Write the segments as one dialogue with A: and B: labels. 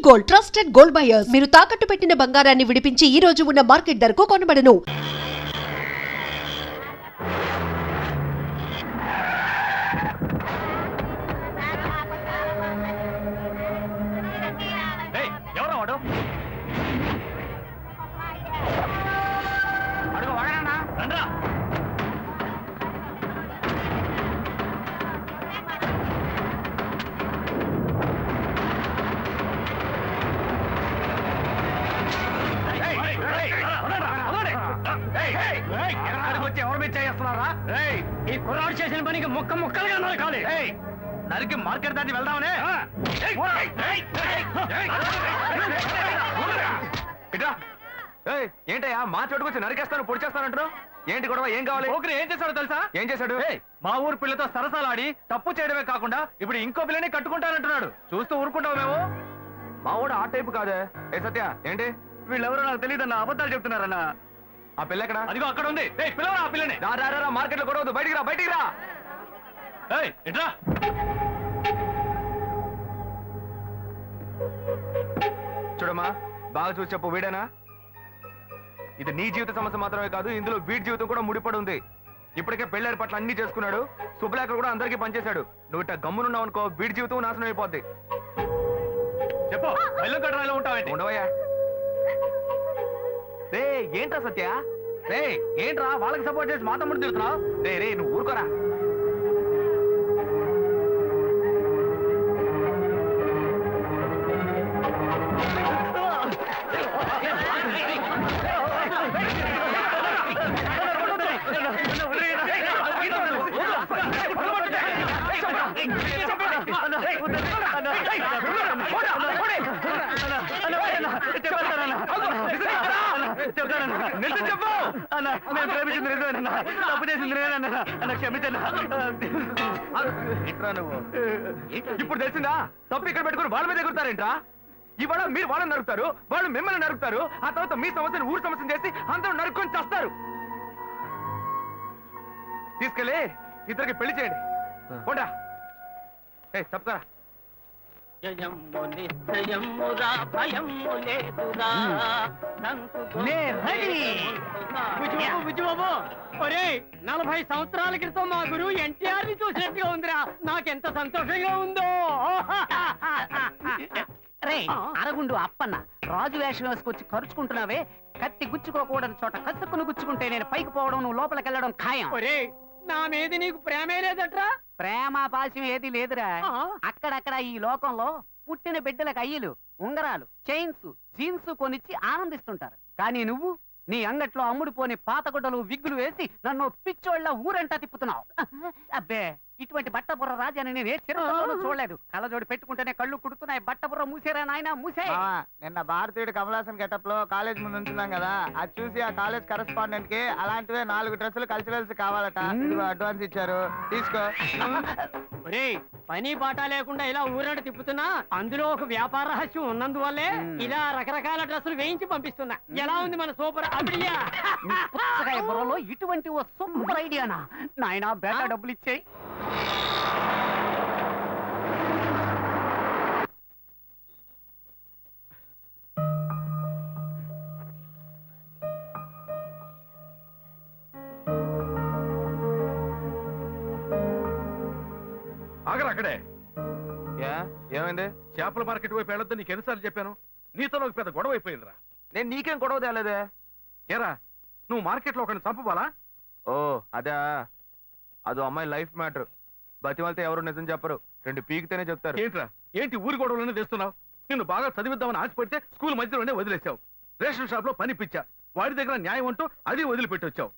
A: Gold trusted gold buyers మీరు తాకట్టు పెట్టిన బంగారాన్ని విడిపించి ఈ రోజు ఉన్న మార్కెట్ ధరకు కొనబడను.
B: ఈ కుర్రాడు చేసిన పనికి ముక్క ముక్కలుగా నరకాలి. నరికి మార్కెట్ దాన్ని వెళ్దామనే.
C: ఏంటయ్యా మా చోటుకొచ్చి నరికేస్తాను పొడి చేస్తానంటారు? ఏంటి గొడవ? ఏం కావాలి?
B: ఓకే ఏం చేశాడో తెలుసా?
C: ఏం చేశాడు?
B: మా ఊరు పిల్లతో సరసాలాడి తప్పు చేయడమే కాకుండా ఇప్పుడు ఇంకో పిల్లని కట్టుకుంటానంటున్నాడు. చూస్తూ ఊరుకుంటావు మేము?
C: మా ఊడు ఆ టైపు కాదే. ఏ సత్య ఏంటి?
B: వీళ్ళెవరో నాకు తెలియదన్న, అబద్ధాలు చెప్తున్నారన్నా.
C: ఆ పిల్ల ఎక్కడ?
B: అదిగో అక్కడ ఉంది. పిల్లవరా ఆ పిల్లని.
C: రా మార్కెట్ లో గొడవద్దు, బయటికి రా బయటికి రా.
B: ఎట్రా
C: చూడమ్మా బాగా చూసి చెప్పు, వీడేనా? ఇది నీ జీవిత సమస్య మాత్రమే కాదు, ఇందులో వీడి జీవితం కూడా ముడిపడి ఉంది. ఇప్పటికే పెళ్ళారి పట్ల అన్ని చేసుకున్నాడు, శుభలేఖ కూడా అందరికీ పనిచేశాడు. నువ్వు ఇట్లా గమ్మునున్నావు అనుకో, వీడి జీవితం నాశనం అయిపోద్ది.
B: చెప్పు. బెల్లం కట్టరాలో ఉంటావేంటి?
C: ఉండవయ్యా. రే ఏంట్రా సత్య?
B: రే ఏంట్రా వాళ్ళకి సపోర్ట్ చేసి మా తమ్ముడు తిరుగుతున్నావు?
C: రే నువ్వు ఊరుకోరా. ఇప్పుడు తెలిసిందా? తప్పు ఇక్కడ పెట్టుకుని వాళ్ళ మీద ఎగురుతారేంట్రా? ఇవాళ మీరు వాళ్ళని నరుకుతారు, వాళ్ళు మిమ్మల్ని నరుకుతారు, ఆ తర్వాత మీ సమస్యను ఊరు సమస్యను చేసి అందరూ నరుక్కొని చేస్తారు. తీసుకెళ్ళి ఇద్దరికి పెళ్లి చేయండి. పోండా. చెప్తారా?
B: ఒరే 40 సంవత్సరాల క్రితం మా గురువు ఎన్టీఆర్ ని చూసినట్టుగా ఉందిరా. నాకెంత సంతోషంగా ఉందో.
D: రే అరగుండు అప్పన్న, రాజు వేషం వేసుకొచ్చి ఖర్చుకుంటున్నావే. కత్తి గుచ్చుకోకూడని చోట కసుక్కును గుచ్చుకుంటే నేను పైకి పోవడం, నువ్వు లోపలికి వెళ్ళడం ఖాయం.
B: ఒరే నా మీద నీకు ప్రేమే లేదట్రా?
D: ప్రేమ పాశం ఏది లేదురా. అక్కడక్కడ ఈ లోకంలో పుట్టిన బిడ్డలకు అయ్యలు, ఉంగరాలు, చైన్స్, జీన్స్ కొనిచ్చి ఆనందిస్తుంటారు. కానీ నువ్వు నీ అంగట్లో అమ్ముడుపోని పాతగుడ్డలు, విగ్గులు వేసి నన్ను పిచ్చోళ్ళ ఊరంటా తిప్పుతున్నావు. అబ్బే ఇటువంటి బట్టబుర్ర రాజాని నేను ఏ చిరతలోనూ చూడలేదు. కళ్ళజోడి పెట్టుకుంటేనే కళ్ళు కుడుతున్నాయి. బట్టబుర్ర మూసేరా నాయన మూసే.
E: నిన్న భారతీయుడు కమలాసన్ గెటప్ లో కాలేజ్ ముందు ఉంటున్నాం కదా, అది చూసి ఆ కాలేజ్ కరెస్పాండెంట్ కి అలాంటివే 4 డ్రెస్సులు కల్చరల్స్ కావాలట. అడ్వాన్స్ ఇచ్చారు, తీసుకో.
B: ఒరే పని పాట లేకుండా ఇలా ఊరంట తిప్పుతున్నా అందులో ఒక వ్యాపార రహస్యం ఉన్నందువల్లే ఇలా రకరకాల డ్రెస్సులు వేయించి పంపిస్తున్నా. ఎలా ఉంది మన సూపర్ ఐడియా?
D: పుచ్చకాయ బుర్రలో ఇటువంటి ఓ సూపర్ ఐడియానా? నాయనా బేటా డబ్బులు ఇచ్చేయి.
F: అక్కడే
C: ఏమైంది?
F: చేపల మార్కెట్ వైపు వెళ్ళొద్దు నీకు ఎన్నిసార్లు చెప్పాను? నీతో నాకు పెద్ద గొడవ అయిపోయిందిరా.
C: నేను నీకేం గొడవ తేలేదే.
F: ఏరా నువ్వు మార్కెట్ లో ఒకరిని చంపబాలా?
C: ఓ అదా, అదో అమ్మాయి లైఫ్ మ్యాటర్. బతిమాలితే ఎవరు నిజం చెప్పరు, 2 పీకితేనే చెప్తారు.
F: ఏంట్రా ఏంటి ఊరి గొడవలోనే తెస్తున్నావు? నిన్ను బాగా చదివిద్దామని ఆశపడితే స్కూల్ మధ్యలోనే వదిలేసావు. రేషన్ షాప్ లో పని పిచ్చా, వాడి దగ్గర న్యాయం అంటూ అది వదిలిపెట్టొచ్చావు.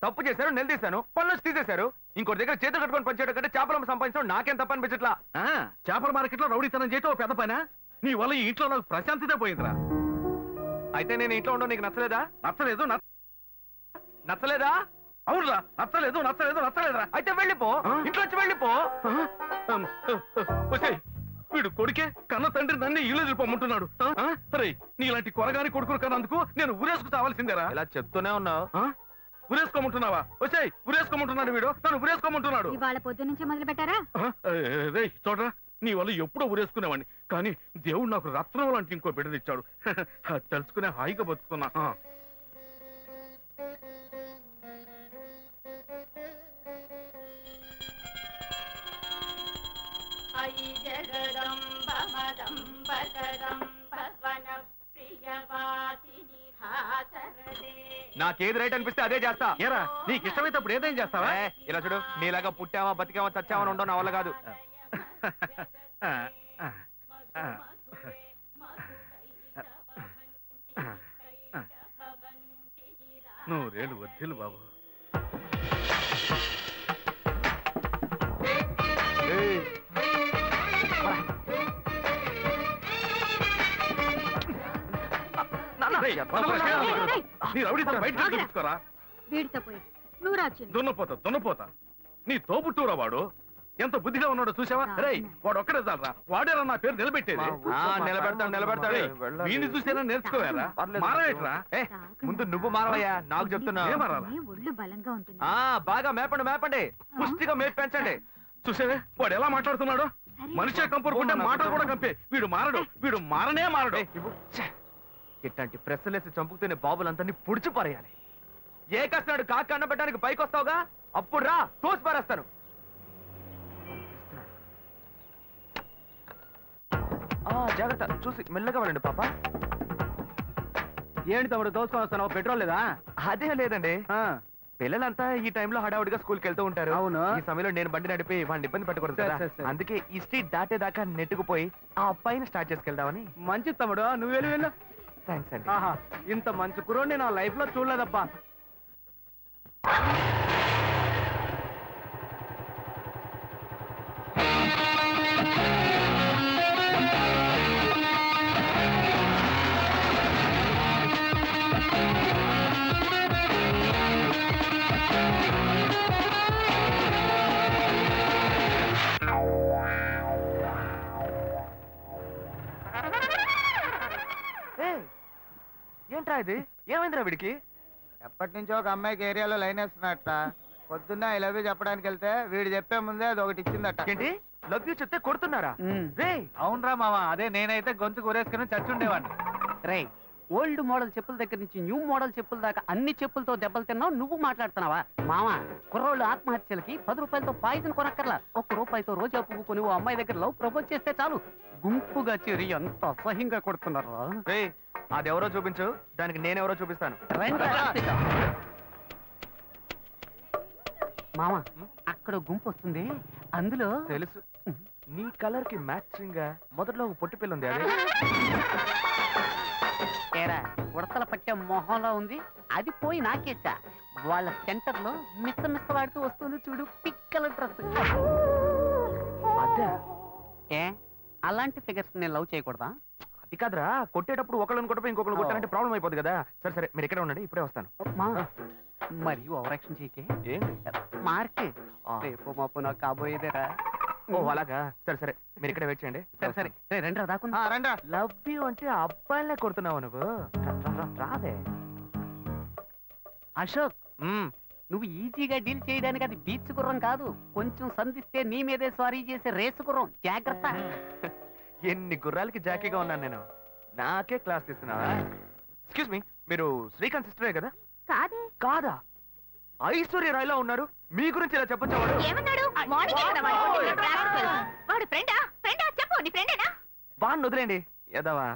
C: తప్పు చేశారు, నిలదీశాను, పనులు తీసేశారు. ఇంకోటి దగ్గర చేతులు కట్టుకొని పనిచేయడం కంటే చేపలు సంపాదించడం నాకేం తప్ప అనిపించట్లా.
F: చేపల మార్కెట్ లో రౌడీతనం చేయటం పెద్ద పైన. నీ వల్ల ఈ ఇంట్లో నాకు ప్రశాంతతే పోయిందిరా.
C: అయితే నేను ఇంట్లో ఉండడం నీకు నచ్చలేదా?
F: నచ్చలేదు.
C: నచ్చలేదా?
F: అవునురా, నచ్చలేదురా.
C: అయితే వెళ్ళిపో, ఇంట్లోంచి వెళ్ళిపో.
F: వీడు కొడుకే కన్న తండ్రి నన్ను ఇల్లు వెళ్ళిపోమంటున్నాడు. నీలాంటి కొరగాని కొడుకులు కన్నందుకు నేను ఊరేసుకు చావాల్సిందేరా.
C: ఇలా చెప్తూనే ఉన్నావు.
F: ఉరేసుకోమంటున్నావా? ఉరేసుకోమంటున్నాడు వీడు, నన్ను ఉరేసుకోమంటున్నాడు.
G: ఇవాళ పొద్దు నుంచి మొదలు పెట్టారా?
F: చూడరా, నీ వల్ల ఎప్పుడో ఊరేసుకునేవాడిని, కానీ దేవుడు నాకు రత్నం లాంటి ఇంకో బిడ్డనిచ్చాడు. అది తెలుసుకునే హాయిగా బతుకుతున్నా.
C: నాకేది రైట్ అనిపిస్తే అదే చేస్తా.
F: ఏరా నీకు ఇష్టమైతే అప్పుడు ఏదైనా చేస్తావా?
C: ఇలా చూడు, నీలాగా పుట్టావా బతికావా చచ్చావా ఉండవు నా వల్ల కాదు.
F: నువ్వు రేలు వద్దులు బాబు. దున్నపోతా నీ తోబుట్టూరా వాడు. ఎంత బుద్ధిగా ఉన్నాడో చూసావా? రేయ్ వాడు ఒక్కడే చాలరా, వాడేరా నా పేరు నిలబెట్టేది.
C: నిలబెడతాడు.
F: వీడిని చూసేనా నేర్చుకోవాలా? మారవేట్రా?
C: ముందు నువ్వు మారవయ్యా, నాకు చెప్తున్నా.
G: ఒళ్ళు బలంగా ఉంటుంది.
C: బాగా మేపండి, పుష్టిగా మేపు పెంచండి.
F: చూసావే వాడు ఎలా మాట్లాడుతున్నాడు? మనిషి కంపరుకుంటే మాటలు కూడా కంపే. వీడు మారనే మారడు.
C: ఇట్లాంటి ప్రెస్సులేసి చంపుకునే బాబులందరినీ పుడిచి పారేయాలి. ఏ కస్తాడు కాక అన్నబెట్టడానికి పైకి వస్తావుగా, అప్పుడు రా తోసి పారేస్తాను. జాగ్రత్త, చూసి మెల్లగా వెళ్ళండి పాప.
D: ఏంటి తమ్ముడు దోసుకొని వస్తాను? పెట్రోల్ లేదా?
C: అదే లేదండి, పిల్లలంతా ఈ టైంలో హడావుడిగా స్కూల్కి వెళ్తూ ఉంటారు.
D: అవును.
C: ఈ సమయంలో నేను బండి నడిపి వాడిని ఇబ్బంది పెట్టకూడదు కదా. అందుకే ఈ స్ట్రీట్ దాటేదాకా నెట్టుకుపోయి ఆ అబ్బాయిని స్టార్ట్ చేసుకెళ్దామని.
D: మంచి తమ్ముడు, నువ్వు వెళ్ళు.
C: థ్యాంక్స్ అండి.
D: ఆహా, ఇంత మంచి కుర్రోడిని నా లైఫ్ లో చూడలేదబ్బా.
C: ఏంట్రా ఇది? ఏమైందిరా వీడికి?
E: ఎప్పటి నుంచో ఒక అమ్మాయికి ఏరియాలో లైన్ వేస్తున్నట్ట. పొద్దున్న ఐ లవ్ యూ చెప్పడానికి వెళ్తే వీడు చెప్పే ముందే అది ఒకటి ఇచ్చిందట.
C: ఏంటి లవ్ యూ చెప్తే కొడుతున్నారా? రే
D: అవునరా మామ, అదే నేనైతే గొంతు కూరేసుకుని చచ్చుండేవాడిని. రే ఓల్డ్ మోడల్ చెప్పుల దగ్గర నుంచి న్యూ మోడల్ చెప్పుల దాకా అన్ని చెప్పులతో దెబ్బలు తిన్నావు, నువ్వు మాట్లాడుతున్నావా? మామ, కుర్రోళ్ళు ఆత్మహత్యలకి 10 రూపాయలతో పాయిజన్ కొనక్కర్లా. 1 రూపాయితో రోజా పువ్వు కొని ఓ అమ్మాయి దగ్గర లవ్ ప్రపోజ్ చేస్తే చాలు, గుంపుగా చేరి ఎంత అసహ్యంగా కొడుతున్నారా.
C: రే అదెవరో చూపించు, దానికి నేనెవరో చూపిస్తాను.
D: మామ, అక్కడ గుంపు వస్తుంది, అందులో
C: తెలుసు. నీ కలర్ కి మ్యాచింగ్ గా మొదట్లో ఒక పొట్టి పిల్ల ఉంది. అదే
D: ఏరా ఉడతల పట్టే మొహంలో ఉంది, అది పోయి నాకేసా. వాళ్ళ సెంటర్ లో మిస్సవాడుతూ వస్తుంది చూడు, పిక్కల డ్రెస్.
C: అదే
D: ఏ అలాంటి ఫిగర్స్ నేను లవ్ చేయకూడదా?
C: అది కాదురా, కొట్టేటప్పుడు ఒకళ్ళని కొట్టపోయి ఇంకొకరు కొట్టాలంటే ప్రాబ్లం అయిపోతుంది కదా. సరే సరే, మీరు ఇక్కడే ఉండండి, ఇప్పుడే వస్తాను.
D: మరియు ఓవరాక్షన్ చేయకే.
C: ఏంటి
D: మార్క్ రేపు మాపు నాకు కాబోయేదేరా.
C: ఓ అలాగా, సరే సరే, మీరు ఇక్కడ వెయిట్ చేయండి.
D: సరే సరే, రండి దాకున్నా.
E: రండి.
C: లవ్ యూ అంటే అబ్బాయిలే కొడుతున్నావు నువ్వు. రాదే
D: అశోక్, నువ్వు ఈజీగా డీల్ చేయడానికి అది బీచ్ గుర్రం కాదు, కొంచెం సంధిస్తే నీ మీదే స్వారీ చేసే రేసు గుర్రం. జాగ్రత్త.
C: ఎన్ని గుర్రాలకి జాకీగా ఉన్నాను నేను, నాకే క్లాస్ తీస్తున్నావా? ఎక్స్క్యూజ్ మీ, మీరు శ్రీకాంత్ సిస్టరే కదా?
G: కాదే.
C: కాదా? ఐశ్వర్య రాయ్లా ఉన్నారు, మీ గురించి ఇలా చెప్పొచ్చా?
G: ఏమన్నాడు? వాడు ఫ్రెండా? చెప్పు, నీ ఫ్రెండేనా?
C: వాడిని వదిలేండి యదవా.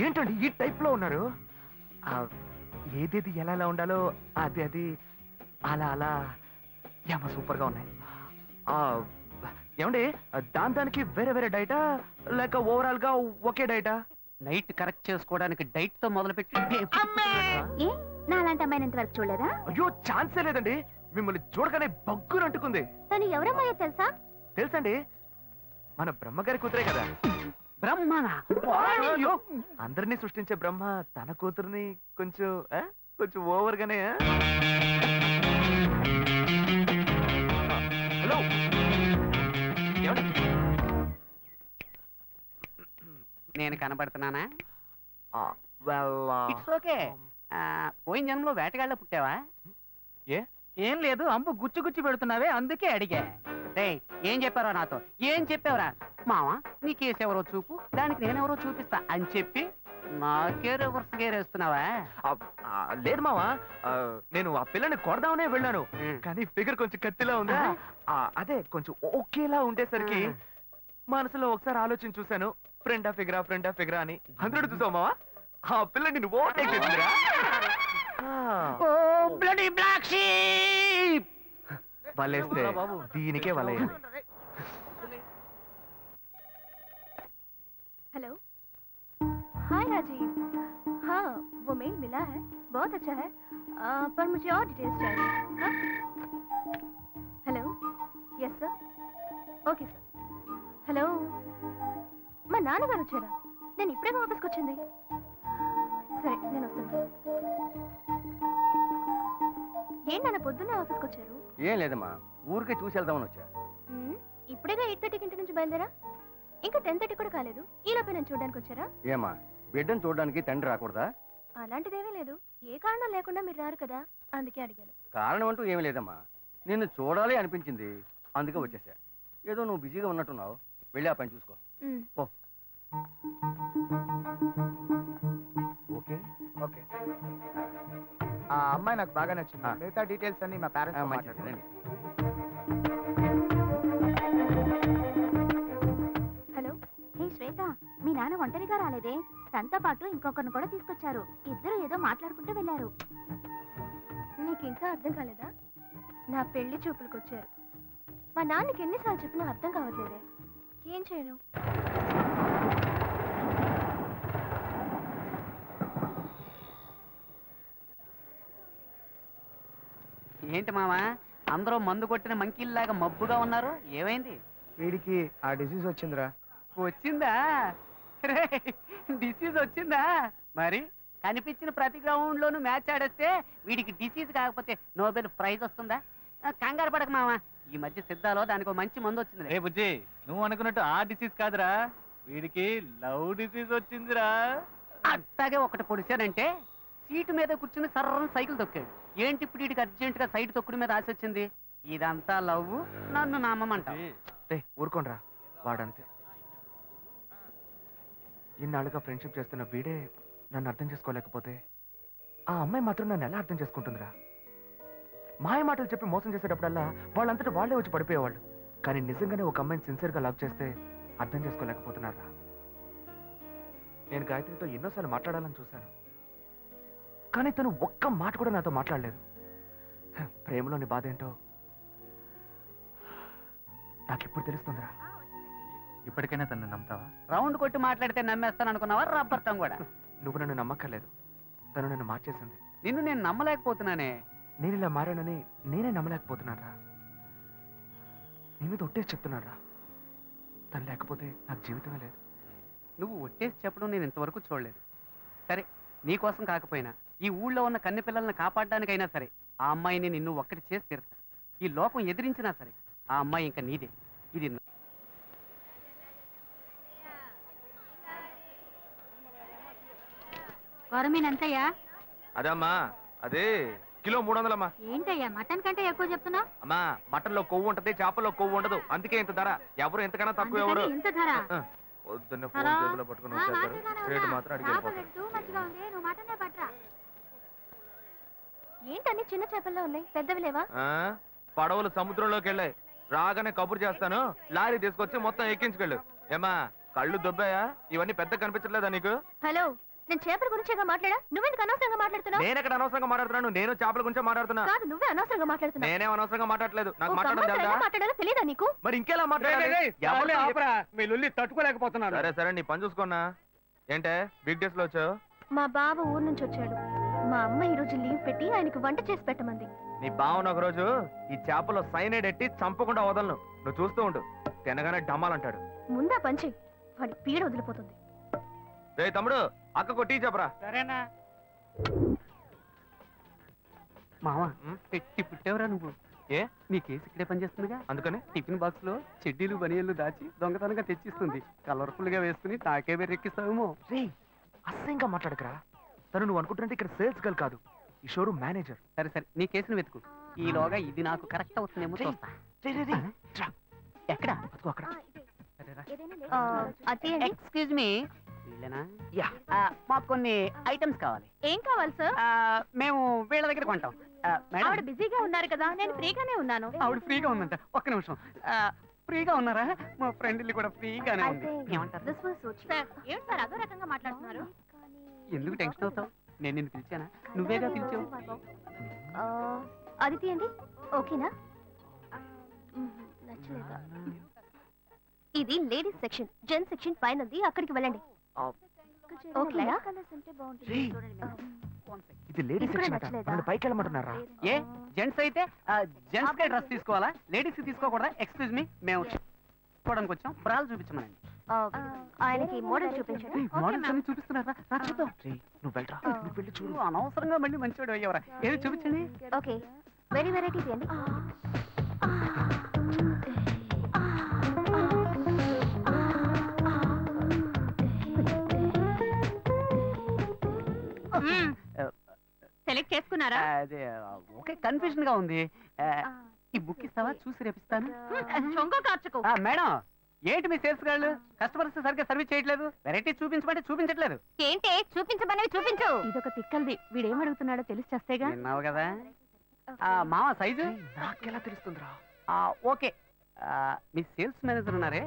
C: ఏంటండి ఈ టైప్ లో ఉన్నారు? ఏదేది ఎలా ఎలా ఉండాలో అది అది అలా అలా ఏమో సూపర్ గా ఉన్నాయి. ఏమండి దానికి వేరే వేరే డైటా లేక ఓవరాల్ గా ఒకే డైటా?
D: నైట్ కరెక్ట్ చేసుకోవడానికి డైట్ తో మొదలుపెట్టి
G: ఏ నా అలాంటి అమ్మాయిని ఇంతవరకు చూడలేదా?
C: అయ్యో ఛాన్సే లేదండి, మిమ్మల్ని చూడగానే బగ్గురు అంటుకుంది.
G: తను ఎవరమ్మాయో తెలుసా?
C: తెలుసండి, మన బ్రహ్మగారి కూతురే కదా.
D: బ్రహ్మనా?
C: అందరినీ సృష్టించే బ్రహ్మ తన కూతుర్ని కొంచెం కొంచెం ఓవర్ గానే. హలో,
D: నేను కనబడుతున్నానా?
C: well,
D: it's okay. పోయిన జన్మలో వేటగాళ్ళ పుట్టావా?
C: ఏ
D: ఏం లేదు, అంబు గుచ్చి గుచ్చి పెడుతున్నావే, అందుకే అడిగా. రేయ్, ఏం చెప్పారా నాతో? ఏం చెప్పావురా? మావా నీ కేసు ఎవరో చూపు, దానికి నేనెవరో చూపిస్తా అని చెప్పి నాకే రివర్స్ గేర్ వేస్తున్నావా?
C: లేదు మావా, నేను ఆ పిల్లని కొడదామనే వెళ్ళాను, కానీ ఫిగర్ కొంచెం కత్తిలా ఉందా, అదే కొంచెం ఓకేలా ఉండేసరికి మనసులో ఒకసారి ఆలోచన చూశాను, ఫ్రెండా ఫిగరా అని. అందరూ చూసావు మావా, ఆ పిల్ల నిన్ను ఓవర్టేక్ చేసిందిరా.
D: ఓ బ్లడీ బ్లాక్ షీప్!
C: వలేస్తే దీనికే వలయ్యాలి.
G: Hello hi Rajiv. हाँ वो मेल मिला है, बहुत अच्छा है, पर मुझे और डिटेल्स चाहिए। हाँ hello yes sir okay sir. Hello మా నాన్నగారు వచ్చారా? నేను ఇప్పుడే మా ఆఫీస్కి వచ్చింది. సరే నేను వస్తాను. ఏంటి నాన్న పొద్దున్నే ఆఫీస్కి వచ్చారు?
H: ఏం లేదమ్మా, ఊరికే చూసి వెళ్దామని వచ్చా.
G: ఇప్పుడేగా 8:30కి ఇంటి నుంచి బయలుదేరా, ఇంకా 10:30 కూడా కాలేదు. ఈలోపే నేను చూడడానికి వచ్చారా?
H: ఏమా బిడ్డను చూడడానికి తండ్రి రాకూడదా?
G: అలాంటిదేమీ లేదు, ఏ కారణం లేకుండా మీరు రారు కదా, అందుకే అడిగాను.
H: కారణం అంటూ ఏమీ లేదమ్మా, నిన్ను చూడాలి అనిపించింది, అందుకే వచ్చేసా. ఏదో నువ్వు బిజీగా ఉన్నట్టున్నావు, వెళ్ళి ఆ పని చూసుకో. ఓ
E: ఓకే ఓకే. ఆ అమ్మాయి నాకు బాగా నచ్చింది. మిగతా డీటెయిల్స్ అన్ని మా పేరెంట్స్
H: మంచిది, రండి.
G: హలో హే శ్వేత, మీ నాన్న ఒంటరిగా రాలేదే, తనతో పాటు ఇంకొకరిని కూడా తీసుకొచ్చారు. ఇద్దరు ఏదో మాట్లాడుకుంటూ వెళ్ళారు. నీకు ఇంకా అర్థం కాలేదా? నా పెళ్లి చూపులకు వచ్చారు. మా నాన్నకి ఎన్నిసార్లు చెప్పినా అర్థం కావట్లేదే, ఏం చేయను?
D: ఏంటి మావా అందరూ మందు కొట్టిన మంకీల్లాగా మబ్బుగా ఉన్నారు? ఏమైంది?
E: వీడికి ఆ డిసీజ్ వచ్చిందిరా.
D: వచ్చిందా? డిసీజ్ వచ్చిందా? మరి కనిపించిన ప్రతి గ్రౌండ్ లోను మ్యాచ్ ఆడేస్తే వీడికి డిసీజ్ కాకపోతే నోబెల్ ప్రైజ్ వస్తుందా? కంగారు పడక మావా, ఈ మధ్య సిద్ధాలో దానికి ఒక మంచి మందు వచ్చింది.
I: రే బుజ్జి, నువ్వు అనుకున్నట్టు ఆ డిసీజ్ కాదురా, వీడికి లవ్ డిసీజ్ వచ్చిందిరా.
D: అట్టాగే ఒకటి పొడిచానంటే సీటు మీద కూర్చుని సర్రం సైకిల్ తొక్కాడు. ఏంటి ఇప్పుడు వీడికి అర్జెంట్ గా సైడ్ తొక్కుడు మీద ఆశ వచ్చింది? ఇదంతా లవ్, నన్ను నమ్మమంట.
C: ఊరుకోనరా, వాడంతే. ఇన్నాళ్ళుగా ఫ్రెండ్షిప్ చేస్తున్న వీడే నన్ను అర్థం చేసుకోలేకపోతే ఆ అమ్మాయి మాత్రం నన్ను ఎలా అర్థం చేసుకుంటుందిరా? మాయ మాటలు చెప్పి మోసం చేసేటప్పుడల్లా వాళ్ళంతటా వాళ్ళే వచ్చి పడిపోయేవాళ్ళు. కానీ నిజంగానే ఒక అమ్మాయిని సిన్సియర్గా లవ్ చేస్తే అర్థం చేసుకోలేకపోతున్నారా? నేను గాయత్రితో ఎన్నోసార్లు మాట్లాడాలని చూశాను, కానీ తను ఒక్క మాట కూడా నాతో మాట్లాడలేదు. ప్రేమలోని బాధ ఏంటో నాకెప్పుడు తెలుస్తుందిరా.
I: ఇప్పటికైనా తను నమ్ముతావా?
D: రౌండ్ కొట్టి మాట్లాడితే నమ్మేస్తాను అనుకున్నావా? రబ్బర్తం కూడా.
C: నువ్వు నన్ను నమ్మక్కర్లేదు, తను నన్ను మార్చేసింది.
D: నిన్ను నేను నమ్మలేకపోతున్నానే.
C: నేను ఇలా మారానని నేనే నమ్మలేకపోతున్నారా? నీ మీద ఒట్టేసి చెప్తున్నారా, తను లేకపోతే నాకు జీవితమే లేదు.
D: నువ్వు ఒట్టేసి చెప్పడం నేను ఇంతవరకు చూడలేదు. సరే, నీకోసం కాకపోయినా ఈ ఊళ్ళో ఉన్న కన్నె పిల్లల్ని కాపాడడానికైనా సరే ఆ అమ్మాయిని నిన్ను ఒక్కటి చేసి తీరుతా. ఈ లోకం ఎదిరించినా సరే ఆ అమ్మాయి ఇంకా నీదే. ఇది
G: గవర్నమెంట్
C: అదమ్మా, అదే కిలో 300 అమ్మా.
G: ఏంటయ్యా మటన్ కంటే ఎక్కువ చెప్తున్నావు?
C: అమ్మా, మటన్ లో కొవ్వు ఉంటది, చేపల్లో కొవ్వు ఉండదు, అందుకే ఇంత ధర. ఎవరు ఎంతకన్నా తక్కువ ఎవరు.
G: ఇంత ధర?
C: పొద్దున్న ఫోన్ చేతిలో పట్టుకుని వచ్చేస్తారు, రేటు మాత్రం అడిగిపోతారు.
G: ఏంటన్ని చిన్న చేపల్లో ఉన్నాయి, పెద్దవి లేవా?
C: పడవలు సముద్రంలోకి వెళ్ళాయి, రాగానే కబురు చేస్తాను, లారీ తీసుకొచ్చి మొత్తం ఎక్కించుకెళ్ళు. ఏమా కళ్ళు దొబ్బాయా? ఇవన్నీ పెద్ద కనిపించట్లేదా నీకు?
G: హలో, నేను చేపల గురించేగా మాట్లాడా, నువ్వెందుకు అనవసరంగా మాట్లాడుతున్నావు?
C: నేను ఎక్కడ అనవసరంగా మాట్లాడుతున్నాను, నేను చేపల గురించే మాట్లాడుతున్నా.
G: కాదు, నువ్వే అనవసరంగా మాట్లాడుతున్నావు.
C: నేనేం అనవసరంగా మాట్లాడలేదు, నాకు
G: ఒక
C: మాట్లాడడం
G: అమ్మాయితో
C: తెలుసా?
G: ఎలా మాట్లాడాలో తెలీదా నీకు?
C: మరి ఇంకెలా మాట్లాడాలి?
F: మీ లొల్లి తట్టుకోలేకపోతున్నాను.
C: సరే సరే, నీ పని చూసుకున్నా. ఏంటే బిగ్ డేస్ లో వచ్చావు?
G: మా బావ ఊరు నుంచి వచ్చాడు. మా అమ్మ ఈ రోజు లీవ్ పెట్టి ఆయనకు వంట చేసి పెట్టమంది.
C: నీ బావన ఒక రోజు ఈ చేపలో సైనైడ్ ఎట్టి చంపకుండా వదలను, నువ్వు చూస్తూ ఉండు. తినగానే డమ్మాలంటాడు.
G: ముందా పంచి, వాడి పీడ వదిలిపోతుంది.
C: రే తమ్ముడు, అక్కకు టీ చెప్పరా.
D: సరేనా మావా? పెట్టి పుట్టేవరా నువ్వు?
C: ఏ,
D: నీ కేసు ఇక్కడే పనిచేస్తుందిగా,
C: అందుకని
D: టిఫిన్ బాక్స్ లో చెడ్డీలు బనియన్లు దాచి దొంగతనంగా తెచ్చిస్తుంది. కలర్ఫుల్ గా వేసుకుని నాకే బెర్రెక్కిస్తావేమో.
C: రే, అసహ్యంగా మాట్లాడకరా. తను నువ్వు అనుకుంటున్నట్టు ఇక్కడ సేల్స్ గర్ల్ కాదు, ఈ షోరూమ్ మేనేజర్.
D: సరే సరే, నీ కేసును వెతుకు. ఈలోగా ఇది నాకు కరెక్ట్ అవుతుందేమో చూస్తా. ఎక్కడ అదిగో అక్కడ
G: అదేంటి
D: ఎక్స్క్యూజ్ మీ వీళ్ళేనా మాకు కొన్ని ఐటమ్స్ కావాలి
G: ఏం కావాలి సార్?
D: మేము వీళ్ళ దగ్గర కొంటాం మేడం
G: ఆవిడ బిజీగా ఉన్నారు కదా, నేను ఫ్రీగానే ఉన్నాను.
D: ఆవిడ ఫ్రీగా ఉందంట. ఒక్క నిమిషం. ఫ్రీగా ఉన్నారా? మా ఫ్రెండ్ ఇల్లు కూడా ఫ్రీగానే ఉంది. ఏమంటారు?
G: సార్, ఏంటి సార్ అదో రకంగా మాట్లాడుతున్నారు?
D: ఎందుకు టెన్షన్ అవుతావు? నేను నిన్ను పిలిచానా? నువ్వేగా పిలిచావు.
G: అది తీయండి. ఓకేనా? నచ్చలేదా? ఇది లేడీస్ సెక్షన్, జెంట్స్ సెక్షన్ పైన ఉంది, అక్కడికి వెళ్ళండి. ఓకేనా?
C: ఇది లేడీస్
G: ఇక్కడ
C: సెక్షన్ అట.
G: నచ్చలేదా?
C: నన్ను పైకి వెళ్ళమంటున్నారా?
D: ఏ జెంట్స్ అయితే జెంట్స్ కే డ్రెస్ తీసుకోవాలా? లేడీస్ కి తీసుకోకూడదా? ఎక్స్క్యూజ్ మీ, మేము చూడడానికి వచ్చాం. బ్రాలు చూపించమనండి.
G: ఆయనకి మోడల్ చూపించండి.
D: మోడల్స్ అన్ని చూపిస్తున్నారా? రా చూద్దాం.
C: నువ్వు వెళ్ళరా, నువ్వు వెళ్ళి చూడు.
D: నువ్వు అనవసరంగా మళ్ళీ మంచివాడు అయ్యవరా. ఏది చూపించండి.
G: ఓకే, వెరీ వెరైటీ తీయండి. సెలెక్ట్ చేసుకున్నారా?
D: అదే ఓకే, కన్ఫ్యూజన్ గా ఉంది. ఈ బుక్ ఇస్తావా? చూసి రేపిస్తాను.
G: చొంగ కార్చుకో.
D: మేడం, ఏంటి మీ సేల్స్ గాళ్ళు కస్టమర్స్ సరిగ్గా సర్వీస్ చేయట్లేదు? వెరైటీ చూపించమంటే చూపించట్లేదు.
G: ఏంటి చూపించమనేవి చూపించు. ఇదొక తిక్కల్ది, వీడేం అడుగుతున్నాడో తెలిసి చేస్తేగా.
D: విన్నావు కదా. మామ సైజు
C: నాకెలా తెలుస్తుందిరా?
D: ఓకే. మీ సేల్స్ మేనేజర్ ఉన్నారే,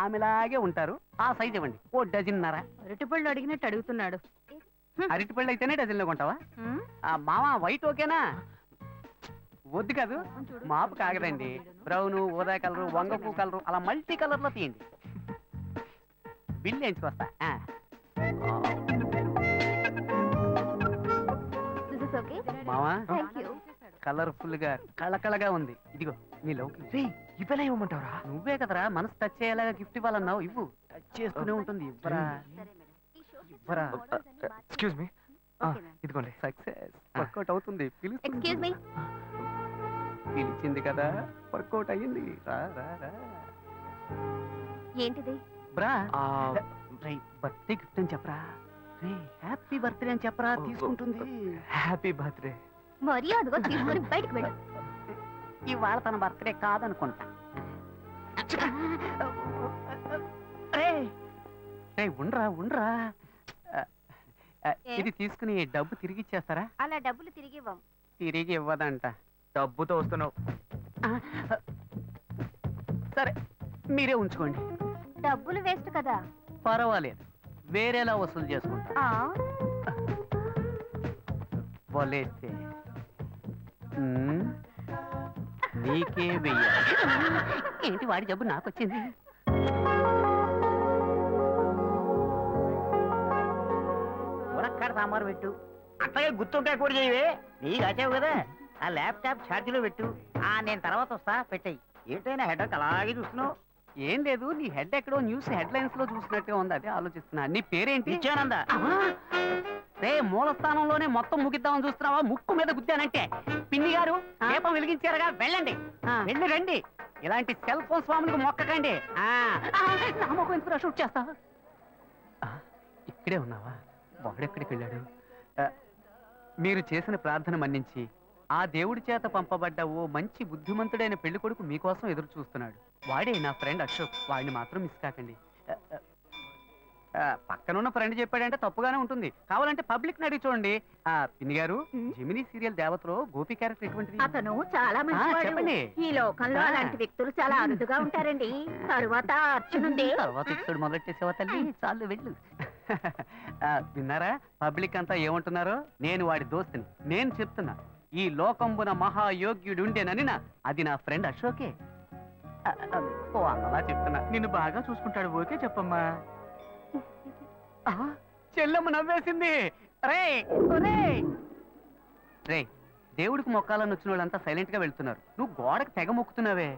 D: ఆమెలాగే ఉంటారు. ఆ సైజ్ ఇవ్వండి. ఓ డజన్నర.
G: అరటిపళ్ళు అడిగినట్టు అడుగుతున్నాడు.
D: అరటిపళ్ళు అయితేనే డజన్లో కొంటావా? మామ వైట్ ఓకేనా? వద్దు కాదు, మాపు కాగదండి. బ్రౌన్, ఊదా కలరు, వంగపూ కలరు, అలా మల్టీ కలర్ లో తీయండి. బిల్ వేయించుకొస్తా. మావా కలర్ఫుల్ గా కళకళగా ఉంది. ఇదిగో నీ లవ్.
C: ఇవ్వలే ఇవ్వమంటావరా?
D: నువ్వే కదరా మనసు టచ్ అయ్యేలాగా గిఫ్ట్ ఇవ్వాలన్నావు. ఇవ్వు. టచ్ చేస్తూనే ఉంటుంది. ఇవ్వరా ఇవ్వరా.
C: ఎక్స్క్యూజ్ మీ, ఇదిగోండి.
D: సక్సెస్. వర్కౌట్ అవుతుంది.
G: Excuse me.
D: పిలిచింది కదా, వర్కౌట్ అయ్యింది. రా రా రా.
G: ఏంటిది?
D: బ్రా బర్త్డే గిఫ్ట్ అని చెప్పరా. రే హ్యాపీ బర్త్డే అని చెప్పరా, తీసుకుంటుంది.
C: Happy birthday.
G: మర్యాదగా తీసుకొని బయటకు వెళ్ళు.
D: ఇవాళ తన బర్త్డే కాదనుకుంటా. రే ఉండరా ఉండరా. ఇది తీసుకుని డబ్బు తిరిగి ఇచ్చేస్తారా?
G: అలా డబ్బులు తిరిగి ఇవ్వం.
D: తిరిగి ఇవ్వదంట.
C: డబ్బుతో వస్తున్నావు.
D: సరే మీరే ఉంచుకోండి.
G: డబ్బులు వేస్ట్ కదా.
D: పర్వాలేదు, వేరేలా వసూలు చేసుకుంటా. వలేస్తే నీకే వెయ్యాలి. ఏంటి వాడి జబ్బు నాకు వచ్చింది?
J: మునక్కాడ సాంబారు పెట్టు. అట్లాగే గుర్తుంటే కూడా చేయవే. నీకు వచ్చావు కదా, ఆ ల్యాప్టాప్ ఛార్జీలో పెట్టు. నేను తర్వాత వస్తా, పెట్టాయి. ఏంటైనా హెడ్ అలాగే చూస్తున్నావు.
D: ఏం లేదు, నీ హెడ్ ఎక్కడో న్యూస్ హెడ్ లైన్స్ లో చూసినట్టుగా ఉంది. అదే ఆలోచిస్తున్నా. నీ పేరేంటి?
J: నిత్యానంద.
D: రే మూల స్థానంలోనే మొత్తం ముగిద్దామని చూస్తున్నావా? ముక్కు మీద గుద్దానంటే. పిన్ని గారు దీపం వెలిగించారుగా, వెళ్ళండి. వెళ్ళి రండి. ఇలాంటి సెల్ ఫోన్ స్వాములకు మొక్కకండి. షూట్ చేస్తా. ఇక్కడే ఉన్నావా? వాడెక్కడికి వెళ్ళాడు? మీరు చేసిన ప్రార్థన మన్నించి ఆ దేవుడి చేత పంపబడ్డ ఓ మంచి బుద్ధిమంతుడైన పెళ్లి కొడుకు మీకోసం ఎదురు చూస్తున్నాడు. వాడే నా ఫ్రెండ్ అశోక్. వాడిని మాత్రం మిస్ కాకండి. పక్కనున్న ఫ్రెండ్ చెప్పాడంటే తప్పుగానే ఉంటుంది. కావాలంటే పబ్లిక్ ని అడిగి చూడండి. పిన్ని గారు, జెమినీ సీరియల్ దేవతలో గోపి క్యారెక్టర్ ఎటువంటిది?
G: అతను చాలా మంచివాడు.
D: చెప్పండి.
G: ఈ లోకంలో అలాంటి వ్యక్తులు చాలా అరుదుగా ఉంటారండి. తరువాత అర్చునుంది.
D: తర్వాత ఇప్పుడు మొదలెట్టేసేవా తల్లి? చాలు వెళ్ళు. విన్నారా పబ్లిక్ అంతా ఏమంటున్నారో? నేను వాడి దోస్తుని. నేను చెప్తున్నా, ఈ లోకంబున మహాయోగ్యుడుండేనని అది నా ఫ్రెండ్ అశోకే. ఓ అన్నలా చెప్తున్నా. నిన్ను బాగా చూసుకుంటాడు. ఓకే చెప్పమ్మా. చెల్లెమ్మ నవ్వేసింది. రే దేవుడికి మొక్కాలని వచ్చిన వాళ్ళంతా సైలెంట్ గా వెళ్తున్నారు. నువ్వు గోడకు తెగ మొక్కుతున్నావే.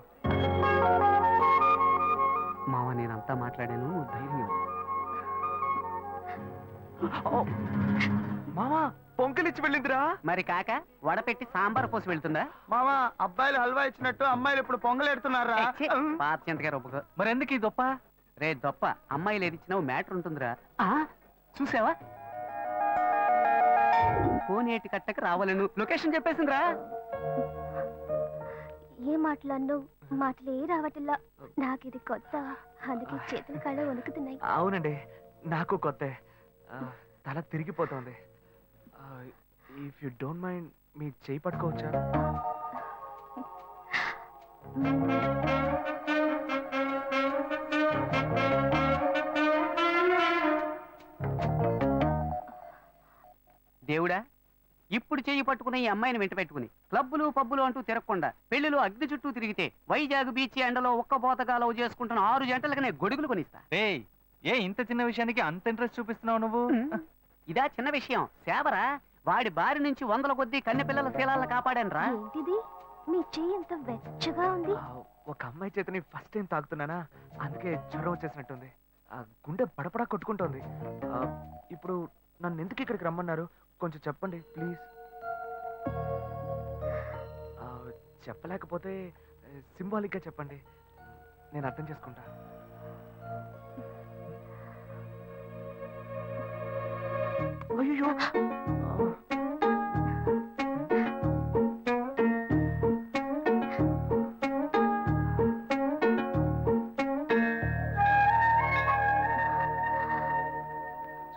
D: మావా నేనంతా మాట్లాడాను, నువ్వు ధైర్యం.
C: మామా పొంకలిచ్చి వెళ్ళిందిరా.
D: మరి కాక వడపెట్టి సాంబార్ పోసి వెళ్తుందా?
E: మామా అబ్బాయిలు హల్వా ఇచ్చినట్టు అమ్మాయిలు ఇప్పుడు పొంగలెడుతున్నారా?
D: పాత చింతకాయ రొప్పకు. మరి ఎందుకు ఈ దొప్ప? రే దొప్ప, అమ్మాయిలు ఏది ఇచ్చినావు మ్యాటర్ ఉంటుందిరా. చూసావా? కోనేటి కట్టకు రావాలను లొకేషన్ చెప్పేసిందిరా.
G: ఏం మాట్లాడినో మాటలే రావట్లా. నాకు ఇది కొత్త, అందుకే చేతులు కాళ్ళు వణుకుతున్నాయి.
C: అవునండి, నాకు కొత్త. తల తిరిగిపోతుంది. ఇఫ్ యు డోంట్ మైండ్ మీ చేయి పట్టుకోవచ్చా?
D: దేవుడా, ఇప్పుడు చెయ్యి పట్టుకుని ఈ అమ్మాయిని వెంట పెట్టుకుని క్లబ్బులు పబ్బులు అంటూ తిరగకుండా పెళ్లిలో అగ్ని చుట్టూ తిరిగితే వైజాగ్ బీచ్ ఎండలో ఒక్క పోతగా చేసుకుంటున్న 6 జంటలకు నేను గొడుగులు కొనిస్తా.
I: ఏ ఇంత చిన్న విషయానికి అంత ఇంట్రెస్ట్ చూపిస్తున్నావు నువ్వు?
D: ఇదా చిన్న విషయం? సేవరా, వాడి బారి నుంచి 100ల కొద్దీ కన్నెపిల్లల శీలాలను కాపాడానురా.
G: ఏంటిది? మీ చెయ్యి ఎంత వెచ్చగా ఉంది.
C: ఒక అమ్మాయి చేతిని ఫస్ట్ టైం తాకుతున్నానా, అందుకే జ్వరం వచ్చేసినట్టుంది. గుండె పడపడా కొట్టుకుంటోంది. ఇప్పుడు నన్ను ఎందుకు ఇక్కడికి రమ్మన్నారు? కొంచెం చెప్పండి ప్లీజ్. చెప్పలేకపోతే సింబాలిక్గా చెప్పండి, నేను అర్థం చేసుకుంటా. అయ్యో,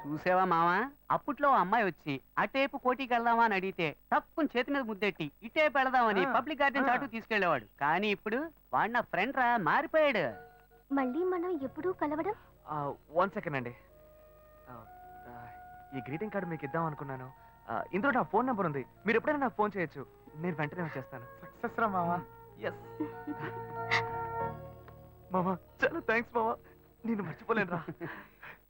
D: చూసావా మావా, అప్పట్లో అమ్మాయి వచ్చి అటేపు కోటికి వెళ్దామా అని అడిగితే తక్కువ చేతి మీద ముద్దెట్టి ఇటేపు వెళదామని పబ్లిక్ గార్డెన్ చాటు తీసుకెళ్లేవాడు. కానీ ఇప్పుడు వాడు నా ఫ్రెండ్ రా, మారిపోయాడు.
G: మళ్ళీ మనం ఎప్పుడూ కలవడం?
C: 1 సెకండ్ అండి. ఈ గ్రీటింగ్ కార్డు మీకు ఇద్దాం అనుకున్నాను. ఇందులో నా ఫోన్ నెంబర్ ఉంది, మీరు ఎప్పుడైనా నాకు ఫోన్ చేయొచ్చు. నేను వెంటనే వచ్చేస్తాను.
E: సక్సెస్ రా మావా.
C: ఎస్ మామా, చాలా థ్యాంక్స్ మామా, నేను మర్చిపోలేను రా.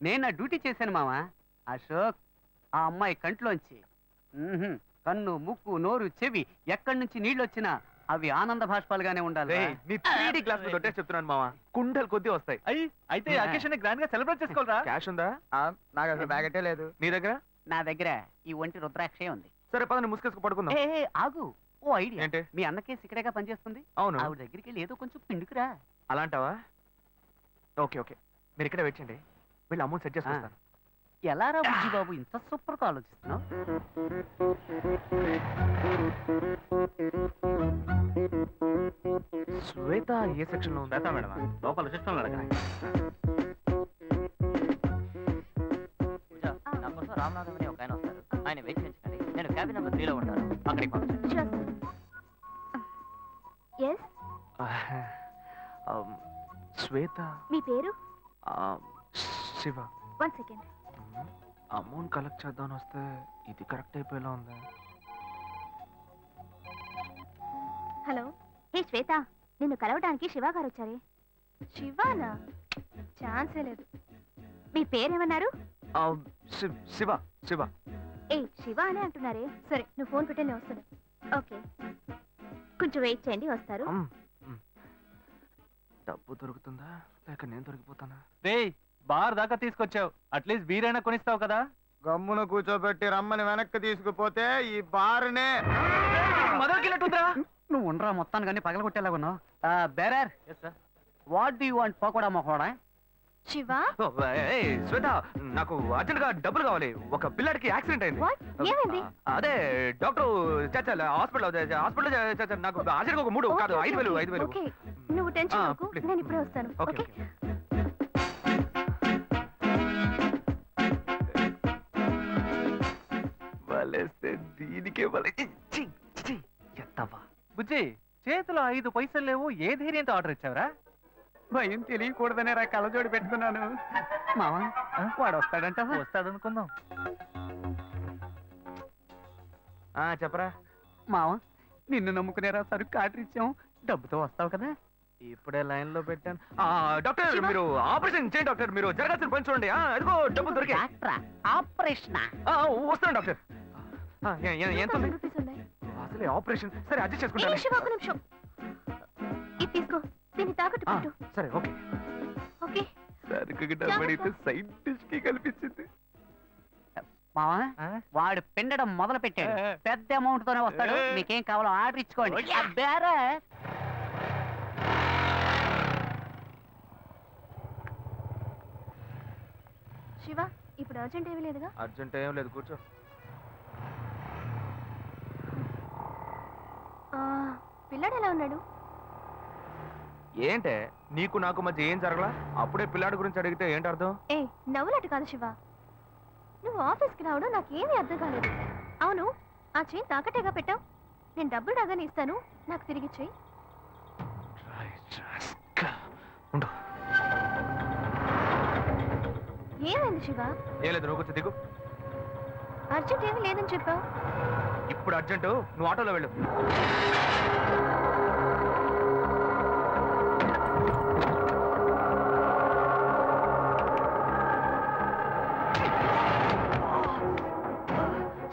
D: నేను నా డ్యూటీ చేశాను మావా. అశోక్, ఆ అమ్మాయి కంట్లోంచి కన్ను, ముక్కు, నోరు, చెవి ఎక్కడి నుంచి నీళ్ళు వచ్చినా అవి ఆనంద భాష్పాలుగానే ఉండాలి.
C: నీ 3D క్లాస్ లో దొట్టే చెప్తున్నాను మామా, కుండలు కొద్ది వస్తాయి.
I: అయితే అకేషన్ గ్రాండ్ గా సెలబ్రేట్ చేసుకోవాలరా?
C: క్యాష్ ఉందా?
E: నాకు అసలు బ్యాగెటే లేదు.
C: నీ దగ్గర?
D: నా దగ్గర ఈ ఒంటి రుద్రాక్షే ఉంది.
C: సరే పదని ముసుకేసుకు పడుకుందాం.
D: ఏ ఆగు, ఓ ఐడియా.
C: ఏంటి?
D: మీ అన్నకే సిక్కడేగా పనిచేస్తుంది.
C: అవును.
D: ఆవిడ దగ్గరికి వెళ్ళి ఏదో కొంచెం పిండుకురా.
C: అలాంటావా? ఓకే ఓకే, మీరు ఇక్కడ వెయిట్ చేయండి, వీళ్ళు అమౌంట్ సెట్ చేసుకుంటాను.
D: ఎలా రా బుజ్జి బాబు, ఇంత సూపర్ గా ఆలోచిస్తున్నావు?
C: శ్వేత ఏ సెక్షన్ లో ఉందా?
I: మేడం లోపల రిసెప్షన్ అడగండి.
J: నా కోసం రామనాథం అని ఒక ఆయన వస్తారు, ఆయన వెయిట్ చేయించండి. నేను క్యాబిన్ నెంబర్ 3లో ఉంటాను, అక్కడికి పంపించండి.
G: ఎస్,
C: శ్వేత.
G: మీ పేరు?
C: శివ.
G: 1 సెకండ్.
C: అమౌంట్ కలెక్ట్ చేద్దామని వస్తే ఇది కరెక్ట్ అయిపోయేలా ఉంది.
G: హలో, హే శ్వేత, నిన్ను కలవడానికి శివ గారు వచ్చారే. శివానా? ఛాన్సే లేదు. మీ పేరేమన్నారు?
C: శివ. శివ.
G: ఏ శివ అనే అంటున్నారే. సరే, నువ్వు ఫోన్ పెట్టే నేను వస్తాను. ఓకే, కొంచెం వెయిట్ చేయండి, వస్తారు.
C: డబ్బు దొరుకుతుందా లేక నేను దొరికిపోతానా?
I: రేయ్, బార్ దాకా తీసుకొచ్చావు, అట్లీస్ట్ బీరైనా కొనిస్తావు కదా?
E: గమ్మున కూర్చోబెట్టి రమ్మని వెనక్కి తీసుకుపోతే ఈ బారునే
D: నువ్వు ఉండరా, మొత్తాన్ని పగల కొట్టేలాగా ఉన్నావు. Bearer, what do you want? Pakoda మొకోడా?
G: శివ,
C: శ్వేత, నాకు అర్జెంట్ గా డబ్బులు కావాలి. ఒక పిల్లాడికి యాక్సిడెంట్ అయింది.
G: ఏమైంది?
C: అదే డాక్టర్ హాస్పిటల్ నాకు అర్జెంట్ ఒక 3 కాదు 5,000.
G: ఓకే, నువ్వు టెన్షన్ అవ్వకు, నేను ఇప్పుడే వస్తాను.
C: ఓకే. వలేస్తే దీనికే ఎత్తవా?
I: బుజ్జి, చేతిలో 5 పైసలు లేవు, ఏ ధైర్యంతో ఆర్డర్ ఇచ్చావురా?
D: భయం తెలియకూడదనే రా కళ్ళజోడు పెట్టుకున్నాను. మావా, వాడు వస్తాడంట.
I: వస్తాడనుకుందాం.
C: చెప్పరా
D: మావా, నిన్ను నమ్ముకునేరా సరుకు ఆర్డర్ ఇచ్చాం, డబ్బుతో వస్తావు కదా?
C: ఇప్పుడే లైన్ లో పెట్టాను. డాక్టర్, మీరు ఆపరేషన్ చేయండి. డాక్టర్, మీరు జరగాల్సిన పని చూడండి. అదిగో డబ్బులు దొరికే.
D: ఆపరేషన్
C: వస్తాను డాక్టర్. ఎంత ఉంది?
G: రూపీస్ ఉన్నాయి.
C: అసలే ఆపరేషన్. సరే అడ్జస్ట్
G: ఏ
C: చేసుకుంటాను.
G: శివ, ఒక నిమిషం. ఇది తీసుకో, దీన్ని తాకట్టు పెట్టు.
C: సరే ఓకే.
G: ఓకే,
C: సరుకు డబ్బడితే సైడ్ డిష్ కి కల్పించింది.
D: మావా, వాడు పిండడం మొదలు పెట్టాడు. పెద్ద అమౌంట్ తోనే వస్తాడు. మీకేం కావాలో ఆర్డర్ ఇచ్చుకోండి.
G: శివ, ఇప్పుడు అర్జెంట్ ఏమీ లేదుగా?
C: అర్జెంట్ ఏం లేదు, కూర్చో.
G: పిల్లాడు ఎలా ఉన్నాడు?
C: ఏంటే నీకు నాకు మధ్య ఏం జరగలా? అప్పుడే పిల్లాడి గురించి అడిగితే ఏంటి అర్థం?
G: ఏ నవ్వులాట కాదు శివ, నువ్వు ఆఫీస్కి రావడం నాకేమీ అర్థం కాలేదు. అవును, ఆ చైన్ తాకట్టేగా పెట్టావు. నేను డబ్బులు రాగానే ఇస్తాను, నాకు తిరిగి చెయ్యి. ఏమైంది శివ?
C: ఏం లేదు, నువ్వు కొంచెం దిగు.
G: అర్జెంట్ ఏమీ లేదని చెప్పావు.
C: ఇప్పుడు అర్జెంటు, నువ్వు ఆటోలో వెళ్ళు.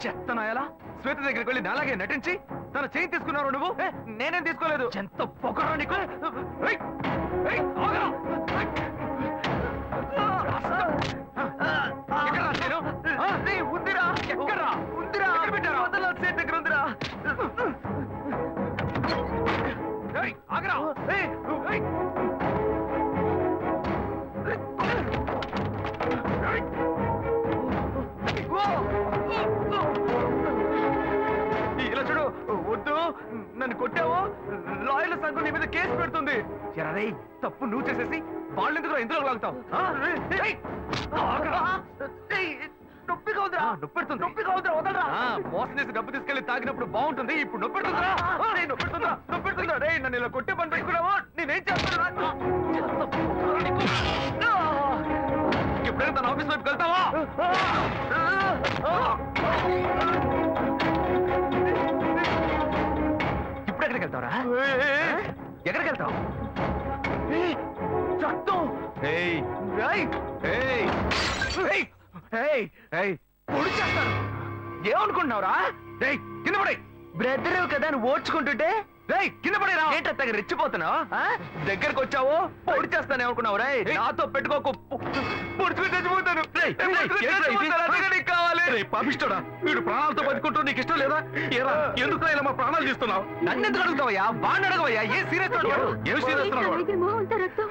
C: చెత్తనాయాలా శ్వేత దగ్గరికి వెళ్ళి నాలాగే నటించి తన చేయి తీసుకున్నారు నువ్వు. నేనేం తీసుకోలేదు. ఎంత పొగరా నీకు. ఏయ్, ఏయ్, ఆగరా. ఎక్కడ్రా నేను? ఉందిరా. ఎక్కడ్రా? ఉందిరా. ఎక్కడ పెట్టారా? వదల సేట్ దగ్గర ఉందిరా. ఏయ్, ఆగరా. ఏయ్, ఏయ్. ఇలా చూడు, వద్దు. నన్ను కొట్టావో లాయర్ల సంఘం నీ మీద కేసు పెడుతుంది. ఎరా తప్పు నువ్వు చేసేసి వాళ్ళు ఎందుకు ఇందులో లాగుతావు? నొప్పిగా ఉందిరా. నొప్పెడుతుంది. నొప్పిగా ఉందిరా, వదలరా. మోసం చేసి డబ్బు తీసుకెళ్లి తాగినప్పుడు బాగుంటుంది, ఇప్పుడు నొప్పెడుతుందా? నొప్పెడుతుందా? నొప్పెడుతుందా? రే నన్ను ఇలా కొట్టే పని పెట్టుకున్నావా? నేనేం చేస్తాను? ఎప్పుడైనా తన ఆఫీస్ వైపు వెళ్తావా? ఇప్పుడు ఎక్కడికి వెళ్తావరా? ఎక్కడికి వెళ్తావు? పొడి చేస్తాను. ఏమనుకుంటున్నావురా? కింద పడే. బ్రదర్ కదా నువ్వు ఓడ్చుకుంటుంటే కింద పడేరా. ఏంటత్తగా రెచ్చిపోతున్నావు? దగ్గరకు వచ్చావు పొడి చేస్తాను ఏమనుకున్నావు? రే నాతో పెట్టుకోకు, పొడుచుకుని చచ్చిపోతాను. కావాలి
F: పాపిస్తాడా? వీడు ప్రాణాలతో బతుకుంటూ నీకు ఇష్టం లేదా? ఎందుకు ఇలా మా ప్రాణాలు తీస్తున్నావు?
C: నన్ను ఎందుకు అడుగుతావయ్యా? వాడిని అడగవయ్యా. ఏ సీరియస్
F: ఏం సీరియస్?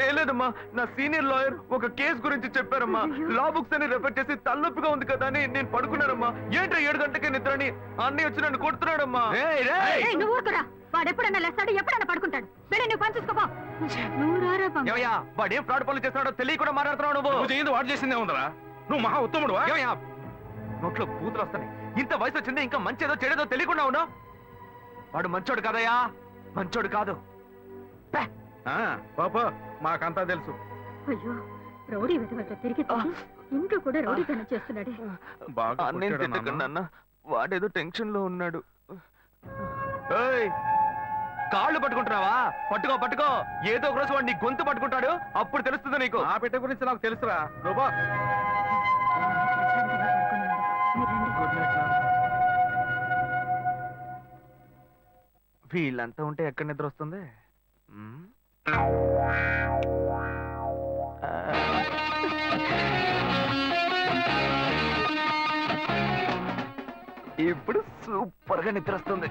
C: ఏం లేదమ్మా, నా సీనియర్ లాయర్ ఒక కేసు గురించి చెప్పారమ్మా. లా బుక్స్ అని రెఫర్ చేసి తలనొప్పిగా ఉంది కదా అని నేను పడుకున్నానమ్మా. ఏంటో 7 గంటలకి నిద్రని అన్నీ వచ్చి నన్ను కొడుతున్నాడమ్మా.
G: వాడెప్పుడన్నా లేస్తాడు, ఎప్పుడన్నా పడుకుంటాడు. వెళ్ళి నువ్వు పని చూసుకోపో.
C: వాడు ఏం ఫ్రాడ్ పనులు చేస్తున్నాడో తెలియకుండా మాట్లాడుతున్నావు నువ్వు.
F: చేయింది వాడు చేసిందే ఉందరా? నువ్వు మహా ఉత్తముడు.
C: నోట్లో బూతులు వస్తాయి. ఇంత వయసు వచ్చింది, ఇంకా మంచేదో చెడేదో తెలియకుండా ఉన్నావు. వాడు మంచోడు కాదయ్యా, మంచోడు కాదు.
F: పాపా మాకంతా తెలుసు.
G: అయ్యో, రౌడీ వెతవతో తిరిగి ఇంట్లో కూడా రౌడీతనం చేస్తున్నాడే.
C: బాగా వాడేదో టెన్షన్ లో ఉన్నాడు. కాళ్ళు పట్టుకుంటున్నావా? పట్టుకో పట్టుకో. ఏదో ఒక రోజు వాడు నీ గొంతు పట్టుకుంటాడు, అప్పుడు తెలుస్తుంది నీకు.
F: ఆ పెట్ట గురించి నాకు తెలుసురా. నువ్వు
C: వీళ్ళంతా ఉంటే ఎక్కడ నిద్ర వస్తుంది? ఇప్పుడు సూపర్ గా నిద్ర వస్తుంది.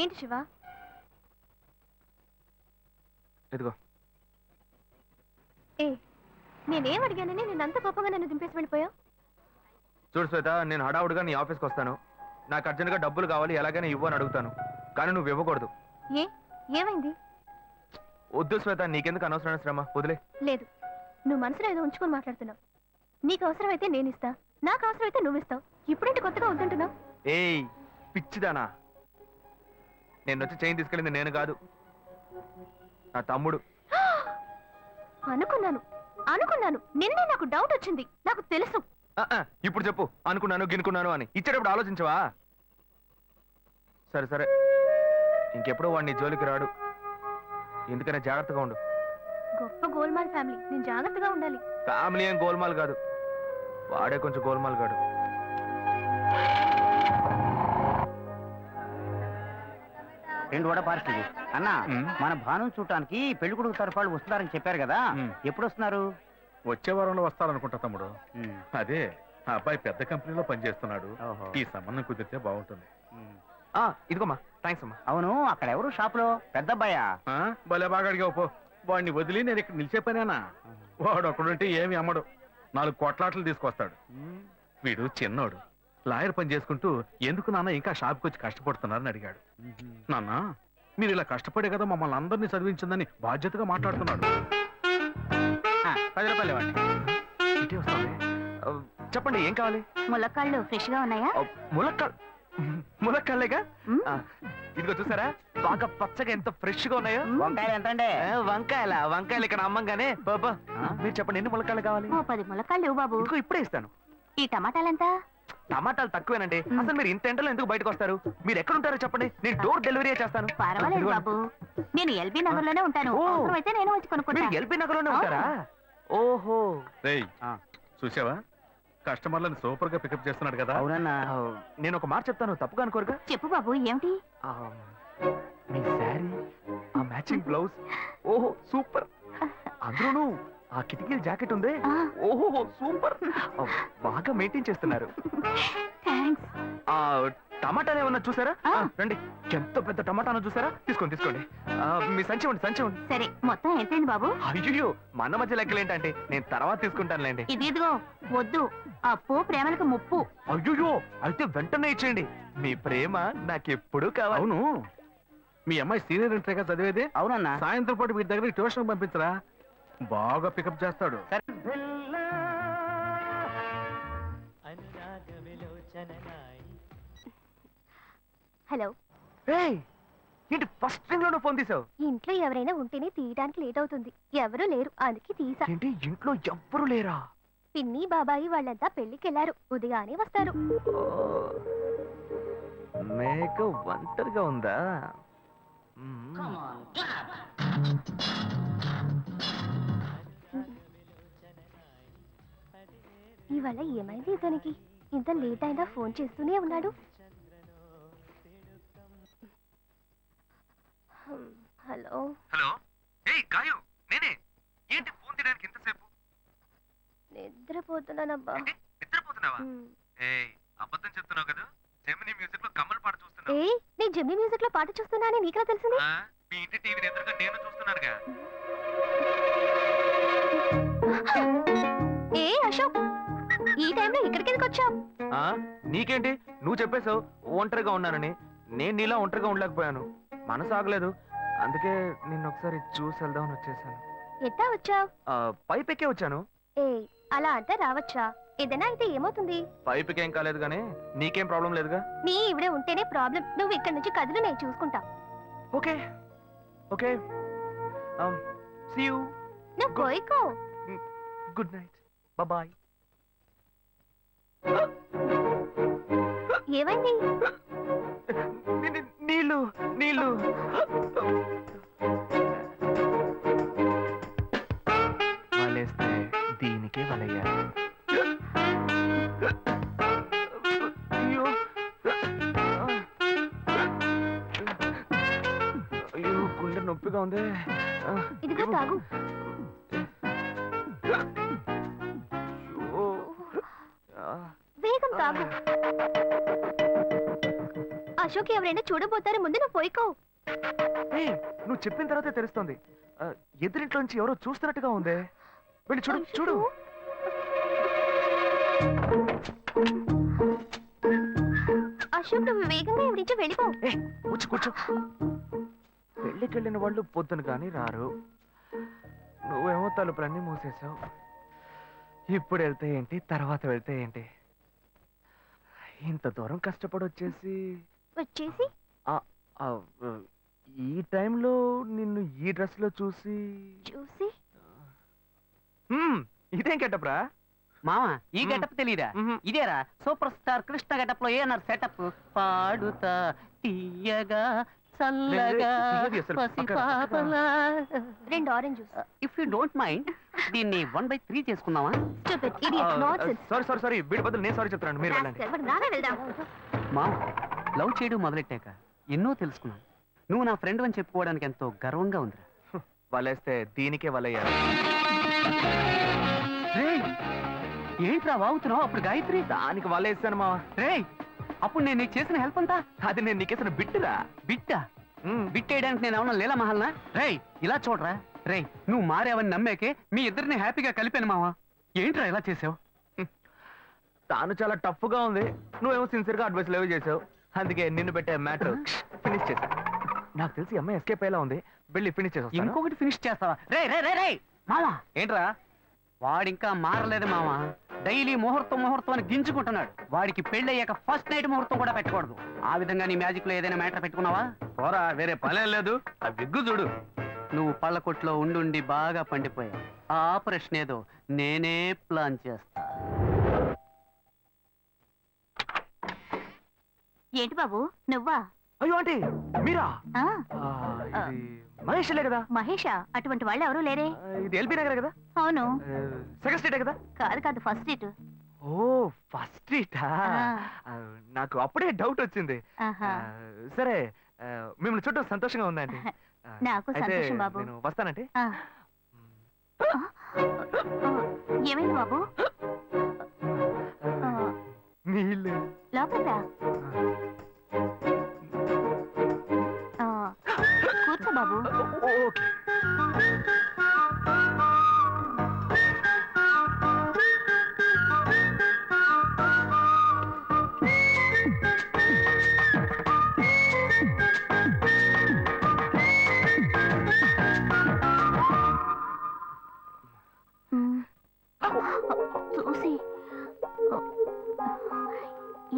G: ఏంటి శివ?
C: ఇదిగో.
G: ఏ నేనేం అడిగానని నేను అంత కోపంగా నన్ను దింపేసి వెళ్ళిపోయావు?
C: చూడు శ్వేత, నేను హడావుడిగా నీ ఆఫీస్కి వస్తాను. నాకు అర్జెంట్గా డబ్బులు కావాలి, ఎలాగైనా ఇవ్వు అని అడుగుతాను. కానీ నువ్వు ఇవ్వకూడదు.
G: ఏమైంది?
C: వద్దు శ్వేత, నీకెందుకు అనవసరమైన శ్రమ, వదిలే.
G: లేదు, నువ్వు మనసులో ఏదో ఉంచుకొని మాట్లాడుతున్నావు. నీకు అవసరమైతే నేను ఇస్తా, నాకు అవసరమైతే నువ్వు ఇస్తావు. ఇప్పుడేంటి కొత్తగా వద్దంటున్నావు?
C: ఏయ్ పిచ్చిదానా, నేను వచ్చి చైన్ తీసుకెళ్ళింది నేను కాదు, నా తమ్ముడు.
G: అనుకున్నాను నిన్నే నాకు డౌట్ వచ్చింది. నాకు తెలుసు.
C: ఇప్పుడు చెప్పు, అనుకున్నాను గినుకున్నాను అని. ఇచ్చేటప్పుడు ఆలోచించవా? సరే సరే, ఇంకెప్పుడు వాడిని జోలికి రాడు. ఎందుకనే జాగ్రత్తగా ఉండు.
G: గొప్ప గోల్మాల్ ఫ్యామిలీ, నేను జాగ్రత్తగా ఉండాలి.
C: ఫ్యామిలీ ఏం గోల్మాల్ కాదు, వాడే కొంచెం గోల్మాల్ కాడు.
J: రెండు వడ పార్సల్ అన్నా. మన భాను చూడటానికి పెళ్లి కొడుకు తరఫాలు వస్తున్నారని చెప్పారు కదా, ఎప్పుడు వస్తున్నారు?
F: వచ్చే వారంలో వస్తారనుకుంటా తమ్ముడు. అదే ఆ అబ్బాయి పెద్ద కంపెనీలో పనిచేస్తున్నాడు. ఈ సంబంధం కుదిరితే బాగుంటుంది.
C: ఇదిగోమ్మా, థ్యాంక్స్ అమ్మా.
J: అవును, అక్కడ ఎవరు షాప్ లో? పెద్ద అబ్బాయా?
F: భలే బాగా అడిగావు పో. వాడిని వదిలి నేను ఇక్కడ నిలిచే పనేనా? వాడు అక్కడుంటే ఏమి అమ్మడు, 4 కొట్లాటలు తీసుకొస్తాడు. వీడు చిన్నోడు, లాయర్ పని చేసుకుంటూ ఎందుకు నాన్న ఇంకా షాప్కి వచ్చి కష్టపడుతున్నారని అడిగాడు. నాన్న మీరు ఇలా కష్టపడే కదా మమ్మల్ని అందరినీ చదివించిందని బాధ్యతగా మాట్లాడుతున్నాడు.
D: 10 రూపాయలు ఇవ్వండి.
C: ఇటే వస్తుంది. చెప్పండి ఏం కావాలి?
G: ములక్కాళ్ళు ఫ్రెష్ గా ఉన్నాయా?
C: ములక్కాళ్ళేగా. ఇదిగో చూసారా బాగా పచ్చగా ఎంత ఫ్రెష్ గా ఉన్నాయో.
J: వంకాయలు ఎంత అండి?
C: వంకాయలు ఇక్కడ అమ్మంగానే బాబా మీరు చెప్పండి ఎన్ని ములక్కాళ్ళు కావాలి?
G: 10 ములక్కాళ్ళు బాబు.
C: ఇదిగో ఇప్పుడే ఇస్తాను.
G: ఈ టమాటాలెంత?
C: టమాటాలు తక్కువేనండి. అసలు మీరు ఇంత ఎండలో ఎందుకు బయటకు వస్తారు? మీరు ఎక్కడ ఉంటారో చెప్పండి, నేను డోర్ డెలివరీ చేస్తాను.
G: పర్వాలేదు బాబు, నేను ఎల్బీ నగర్ లోనే ఉంటాను. అయితే నేను వచ్చి కొనుక్కుంటా.
C: మీరు ఎల్బీ నగర్ లోనే ఉంటారా? ఓహో.
F: చూసావా కస్టమర్లను సూపర్ గా పికప్ చేస్తున్నాడు కదా.
J: అవునన్నా.
C: నేను ఒక మాట చెప్తాను, తప్పుగా అనుకోరుగా?
G: చెప్పు బాబు, ఏమిటి?
C: మీ శారీ, ఆ మ్యాచింగ్ బ్లౌజ్, ఓహో సూపర్. అందులోనూ ఆ కిటికీల జాకెట్ ఉంది, ఓహో సూపర్. బాగా మెయింటైన్ చేస్తున్నారు. ఆ టమాటాలు ఏమన్నా చూసారా? రండి, ఎంత పెద్ద టమాటాను చూసారా? తీసుకోండి తీసుకోండి. మీ సంచి ఉండి సంచి ఉండి.
G: సరే, మొత్తం ఎంతైంది బాబు?
C: అయ్యో మన మధ్య లెక్కలు ఏంటంటే నేను తర్వాత తీసుకుంటానులేండి.
G: ఇదిగో వద్దు, అప్పు ప్రేమలకు ముప్పు.
C: అయ్యో అయితే వెంటనే ఇచ్చేయండి. మీ ప్రేమ నాకెప్పుడు కావాలి.
F: అవును, మీ అమ్మాయి సీనియర్ ఇంటర్గా చదివేది.
J: అవునన్నా.
F: సాయంత్రం పాటు వీటి దగ్గర ట్యూషన్ పంపించరా, బాగా పికప్ చేస్తాడు.
G: హలో.
C: ఏంటి ఫస్ట్ రింగ్ లోనే ఫోన్ తీసావు?
G: ఇంట్లో ఎవరైనా ఉంటేనే తీయడానికి లేట్ అవుతుంది. ఎవరూ లేరు, అందుకే తీసా.
C: ఏంటి ఇంట్లో ఎవ్వరు లేరా?
G: పిన్ని బాబాయి వాళ్ళంతా పెళ్లికెళ్లారు, ఉదయానే వస్తారు.
C: మేక ఒంటరిగా ఉందా?
G: ఇవాళ ఏమైంది ఇతనికి? ఇంత లేట్ అయినా ఫోన్ చేస్తూనే ఉన్నాడు. హలో.
C: హలో. ఏయ్ గాయు, నేనే. ఏంటి ఫోన్ తీయడానికి ఎంతసేపు?
G: నిద్రపోతున్నానబ్బా.
C: నిద్రపోతున్నావా? ఏయ్ అబద్ధం చెప్తున్నావు కదా. జెమిని మ్యూజిక్ లో కమల్ పాట చూస్తున్నా.
G: ఏయ్, నేను జెమిని మ్యూజిక్ లో పాట చూస్తున్నానని నీకెలా తెలిసింది?
C: మీ ఇంటి టీవీని ఎదురుగా నేను చూస్తున్నానుగా.
G: ఏ అశోక్, ఈ టైంలో ఇక్కడికి ఎందుకు వచ్చావు?
C: నీకేంటి, నువ్వు చెప్పేశావు ఒంటరిగా ఉన్నానని. నేను నీలా ఒంటరిగా ఉండలేకపోయాను, మనసు ఆగలేదు. అందుకే నిన్ను ఒకసారి చూసి వెళ్దామని వచ్చేసాను.
G: ఎట్టా వచ్చావు?
C: పైపెక్కే వచ్చాను.
G: ఏ అలా అంటే రావచ్చా? ఏదైనా అయితే ఏమవుతుంది?
C: పైపెక్కేం కాలేదు కానీ నీకేం ప్రాబ్లం లేదుగా.
G: నీ ఇవిడే ఉంటేనే ప్రాబ్లం. నువ్వు ఇక్కడ నుంచి కదులు, నేను చూసుకుంటా.
C: Okay okay. See you.
G: నువ్వు కోయికో.
C: Good night, bye.
G: ఏమైంది?
C: నీళ్ళు నీళ్ళు. వలేస్తే దీనికే వలయ్యారు. అయ్యో అయ్యో గుండె నొప్పిగా ఉంది.
G: ఇదిగో తాగు. వేగం తాగు. అశోక్ ఎవరైనా చూడబోతారు, ముందు నువ్వు పోయికో.
C: నువ్వు చెప్పిన తర్వాతే తెలుస్తుంది. ఎదురింట్లో నుంచి ఎవరో చూస్తున్నట్టుగా ఉంది. వెళ్ళి చూడు చూడు.
G: అశోక్, నువ్వు వేగంగా ఎవరి నుంచి వెళ్ళిపో.
C: కూర్చో కూర్చో. పెళ్ళికెళ్ళిన వాళ్ళు పొద్దున కానీ రారు. నువ్వేమో తలుపులన్నీ మూసేసావు. ఇప్పుడు వెళ్తే ఏంటి, తర్వాత వెళ్తే ఏంటి? ఇంత దూరం కష్టపడి వచ్చేసి ఈ టైంలో నిన్ను ఈ డ్రెస్ లో చూసి ఇదేం గెటప్రా?
D: మామా ఈ గెటప్ తెలీదా? ఇదేరా సూపర్ స్టార్ కృష్ణ గెటప్ లో ఏనారు సెటప్. పాడుతా తీయగా చల్లగా పసిపాపలా.
G: 2 orange juice.
D: If you don't mind దీన్ని 1/3 చేసుకుందామా?
C: సారీ వీడి బదులు నేను సారీ చెప్తాను. మీరు వెళ్ళండి.
D: మామా లవ్ చేయడం మొదలెట్టాక ఎన్నో తెలుసుకున్నాను. నువ్వు నా ఫ్రెండ్ అని చెప్పుకోవడానికి ఎంతో గర్వంగా ఉందిరా.
C: వలేస్తే దీనికే వలయ్యారు.
D: ఏంట్రా వాగుతున్నావు? అప్పుడు గాయత్రి
C: దానికి వలేసాను మా.
D: అప్పుడు నేను నీకు చేసిన హెల్ప్ అంతా
C: అది నేను నీకేసిన బిట్టురా.
D: బిట్టా? బిట్టేయడానికి నేను ఏమన్నా లీలా మహల్నా? ఇలా చూడరా. నువ్వు మారావని నమ్మాకే మీ ఇద్దరిని హ్యాపీగా కలిపాను మావా. ఏంట్రా ఇలా చేసావు?
C: తాను చాలా టఫ్ గా ఉంది, నువ్వేమో సిన్సియర్ గా అడ్వైస్ లేవు చేసావు. అందుకే నిన్ను పెట్టే మ్యాటర్ ఫినిష్ చేశా. నాకు తెలిసి ఈ అమ్మాయి ఎస్కేప్ అయ్యేలా ఉంది, వెళ్ళి ఫినిష్ చేసా.
D: ఇంకొకటి ఫినిష్ చేస్తావా? రే రే రే రే మావా,
H: ఏంట్రా?
D: వాడింకా మారలేదు మావా. డైలీ ముహూర్తం అని గింజుకుంటున్నాడు. వాడికి పెళ్ళయ్యాక ఫస్ట్ నైట్ ముహూర్తం కూడా పెట్టకూడదు. ఆ విధంగా నీ మ్యాజిక్ లో ఏదైనా మ్యాటర్ పెట్టుకున్నావా?
H: పోరా, వేరే పనేం లేదు. ఆ విగ్గు చూడు.
D: నువ్వు పళ్ళ కొట్లో ఉండుండి బాగా పండిపోయావు. ఆ ఆపరేషన్ ఏదో నేనే ప్లాన్ చేస్తా.
G: ఏంటి బాబు నువ్వా?
C: అయ్యో ఆంటీ మీరా?
G: ఆ,
C: ఇది మహేష్లే కదా?
G: మహేషా? అటువంటి వాళ్ళు ఎవరూ లేరే.
C: ఇది ఎల్బీ నగర్ కదా?
G: అవును.
C: సెకండ్ స్ట్రీటే కదా?
G: కాదు ఫస్ట్ డేట్.
C: ఓ ఫస్ట్ స్ట్రీటా? నాకు అప్పుడే డౌట్ వచ్చింది. సరే, మిమ్మల్ని చూడటం సంతోషంగా ఉందండి.
G: నాకు సంతోషం బాబు.
C: నేను వస్తానంటే.
G: ఏమైంది బాబు?
C: నీళ్ళు
G: లోపలికి రా. కూర్చో బాబు.
C: ఓకే.
G: చూసి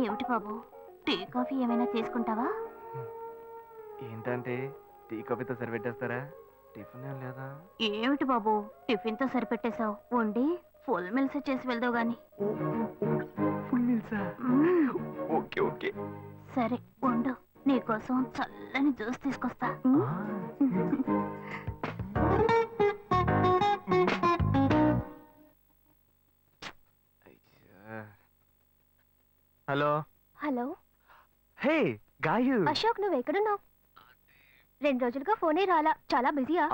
G: ఏమిటి బాబు, టీ కాఫీ ఏమైనా తీసుకుంటావా?
C: ఏంటంటే టీ కాఫీతో సరిపెట్టేస్తారా? టిఫిన్ ఏం లేదా?
G: ఏమిటి బాబు టిఫిన్ తో సరిపెట్టేశావు? వండి ఫుల్ మిల్స్ చేసి వెళ్దావు గాని.
C: ఫుల్ మీల్సా? Okay okay.
G: సరే వండు, నీకోసం చల్లని జ్యూస్ తీసుకొస్తా.
C: Hello.
G: Hello.
C: Hey Gayu.
G: Ashok నువ్వు ఎక్కడున్నావు? 2 రోజులుగా ఫోనే రాలా, చాలా బిజీయా?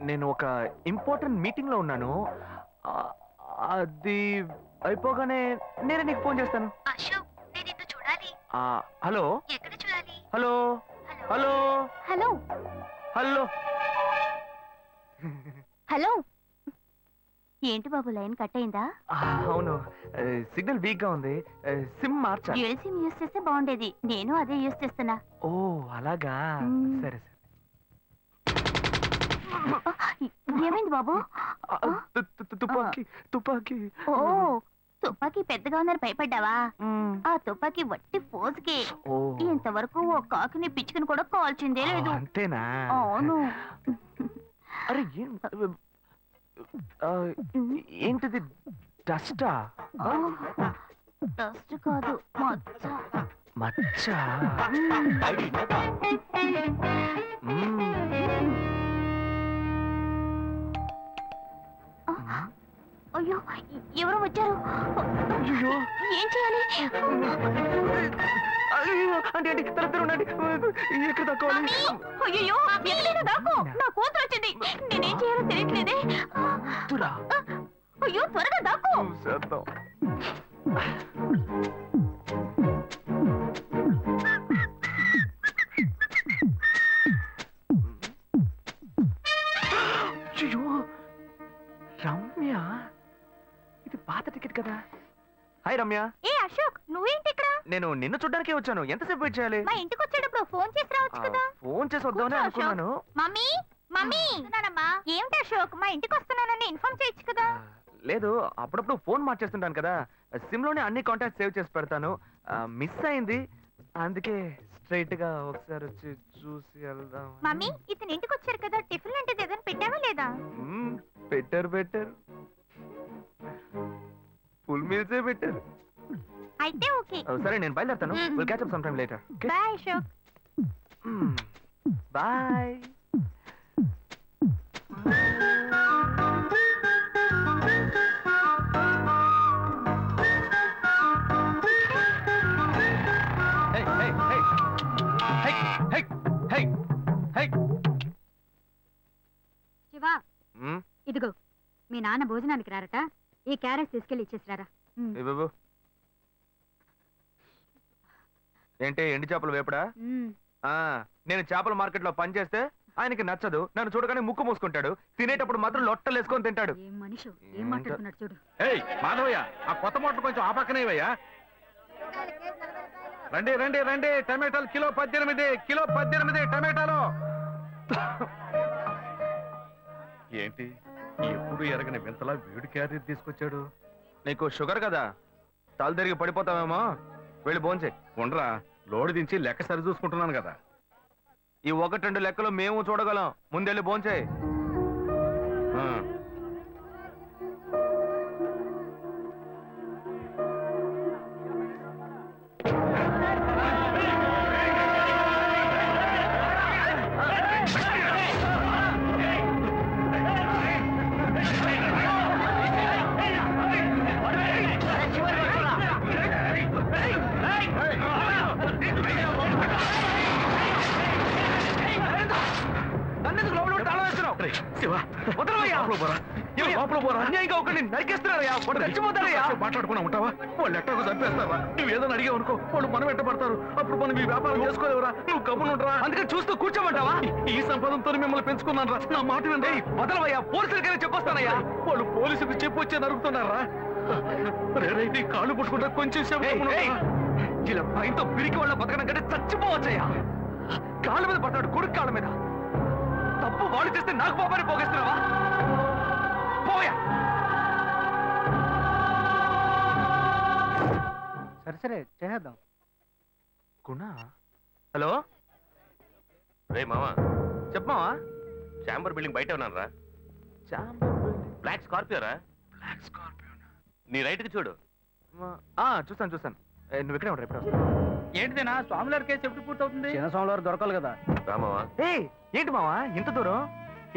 C: నేను ఒక ఇంపార్టెంట్ మీటింగ్ లో ఉన్నాను. అది అయిపోగానే నేనే నీకు ఫోన్ చేస్తాను.
G: అశోక్ నేను నిన్ను చూడాలి.
C: హలో.
G: ఎక్కడ చూడాలి?
C: Hello hello
G: hello
C: hello.
G: Hello. ఏంటి బాబు లైన్ కట్ అయిందా?
C: అవును, సిగ్నల్ వీక్ గా ఉంది. సిమ్ మార్చా.
G: డ్యూయల్ సిమ్ యూస్ చేస్తే బాగుండేది. నేను అదే యూస్ చేస్తున్నా.
C: ఓ అలాగా. సరే సరే.
G: ఏమైంది బాబు?
C: తుపాకీ తుపాకీ.
G: ఓ తుపాకీ పెద్దగా ఉందని భయపడ్డావా? ఆ తుపాకీ వట్టి ఫోజుకే. ఇంతవరకు ఓ కాకిని పిచ్చుకుని కూడా కాల్చిందే లేదు.
C: అంతేనా?
G: అవును.
C: అరే ఏంటిది? డస్టా?
G: డస్ట్ కాదు, మచ్చ.
C: మచ్చ?
G: అయ్యో ఎవరో వచ్చారు. ఏం చేయాలి?
C: అంటే ఎక్కడ తక్కువాలి?
G: అయ్యో ఎక్కడైనా దాకో, నా కూతురు వచ్చింది. నేనేం చేయాలో తెలియట్లేదే. అయ్యో త్వరగా దాకో.
C: రమ్య, ఇది పాత టికెట్ కదా? హాయ్ రమ్య.
G: ఏ అశోక్ నువ్వేంటి ఇక్కడ?
C: నేను నిన్ను చూడ్డానికే వచ్చాను. ఎంతసేపు వెయిట్ చేయాలి?
G: మా ఇంటికి వచ్చేటప్పుడు ఫోన్ చేసి రావచ్చు కదా.
C: ఫోన్ చేసి వద్దామని అనుకున్నాను.
G: మమ్మీ మమ్మీ ఏమిటి అశోక్ మా ఇంటికి వస్తున్నానని ఇన్ఫార్మ్ చేయొచ్చు కదా.
C: లేదు, అప్పుడప్పుడు ఫోన్ మార్చేస్తుంటాను కదా, సిమ్ లోనే అన్ని కాంటాక్ట్ సేవ్ చేసి పెడతాను. మిస్ అయింది, అందుకే స్ట్రైట్ గా ఒకసారి వచ్చి చూసి వెళ్దాం.
G: మమ్మీ ఇతను ఇంటికి వచ్చారు కదా, టిఫిన్ లాంటిది ఏదైనా పెట్టావా లేదా?
C: బెటర్ ఫుల్ మీల్సే బెటర్.
G: అయితే ఓకే.
C: సరే నేను బయలుదేరుతాను. Will catch up some time later.
G: Bye Ashok.
C: Bye.
K: Shiva ఇదిగో మీ నాన్న భోజనానికి రారట, ఈ క్యారెట్ తీసుకెళ్లి ఇచ్చేసిరారా.
C: ఏంటి ఎండి చేపలు వేపడా? నేను చేపల మార్కెట్ లో పనిచేస్తే ఆయనకి నచ్చదు, నన్ను చూడగానే ముక్కు మూసుకుంటాడు, తినేటప్పుడు మాత్రం లొట్టలు వేసుకొని తింటాడు.
K: ఏం మనిషి ఏం మాట్లాడుతున్నాడు చూడు.
F: ఏయ్ మాధవయ్య, ఆ కొత్త మోటార్ కొంచెం ఆ పక్కనేవయ్యా. రండి రండి రండి, టమాటాలు కిలో 18 టమాటాలు. ఏంటి ఎప్పుడు ఎరగని వింతలా వేడి క్యారీ తీసుకొచ్చాడు?
C: నీకు షుగర్ కదా, తల తిరిగి పడిపోతావేమో, వెళ్ళి భోంచే.
F: ఉండరా, లోడు దించి లెక్క సరి చూసుకుంటున్నాను కదా.
C: ఈ 1-2 లెక్కలు మేము చూడగలం, ముందెళ్ళి భోంచే.
F: మాట్లాడుకున్నా ఉంటావా? వాళ్ళు ఎట్టకు చంపేస్తారా? నువ్వు ఏదైనా అడిగావు అనుకో, వాళ్ళు మనం ఎట్టబడతారు. అప్పుడు మనం ఈ వ్యాపారం చేసుకోలేవరా? నువ్వు కబునుంటరా? అందుకని చూస్తూ కూర్చోమంటావా? ఈ సంపదంతో మిమ్మల్ని పెంచుకున్నాను రా, నా మాట వినండి. వదలవయ్యా, పోలీసులకైనా చెప్పొస్తానయ్యా. వాళ్ళు పోలీసులకు చెప్పొచ్చే నరుకుతున్నారా? నీ కాళ్ళు పుట్టుకుంటా కొంచెం ఇలా భయంతో పిరికి వాళ్ళ బతకడం కంటే చచ్చిపోవచ్చయ్యా. కాళ్ళ మీద పడతాడు, కొడుకు కాళ్ళ మీద. తప్పు వాళ్ళు చేస్తే నాకు పాపాన్ని పోగేస్తున్నావా? పోయా.
E: సరే చేద్దాం.
C: హలో,
L: రే మామా,
C: చెప్పమావా.
L: చాంబర్ బిల్డింగ్ బయట ఉన్నాను రా. బ్లాక్ స్కార్పియో రా. నీ రైట్ కి చూడు.
C: చూస్తాను. నువ్వు ఇక్కడే ఉంటా, ఎప్పుడు
B: ఏంటిదేనా స్వామివారి కేసు ఎప్పుడు పూర్తవుతుంది?
E: చిన్న స్వామివారు దొరకాలి కదా.
L: రామావా,
C: ఏంటి మావా ఇంత దూరం?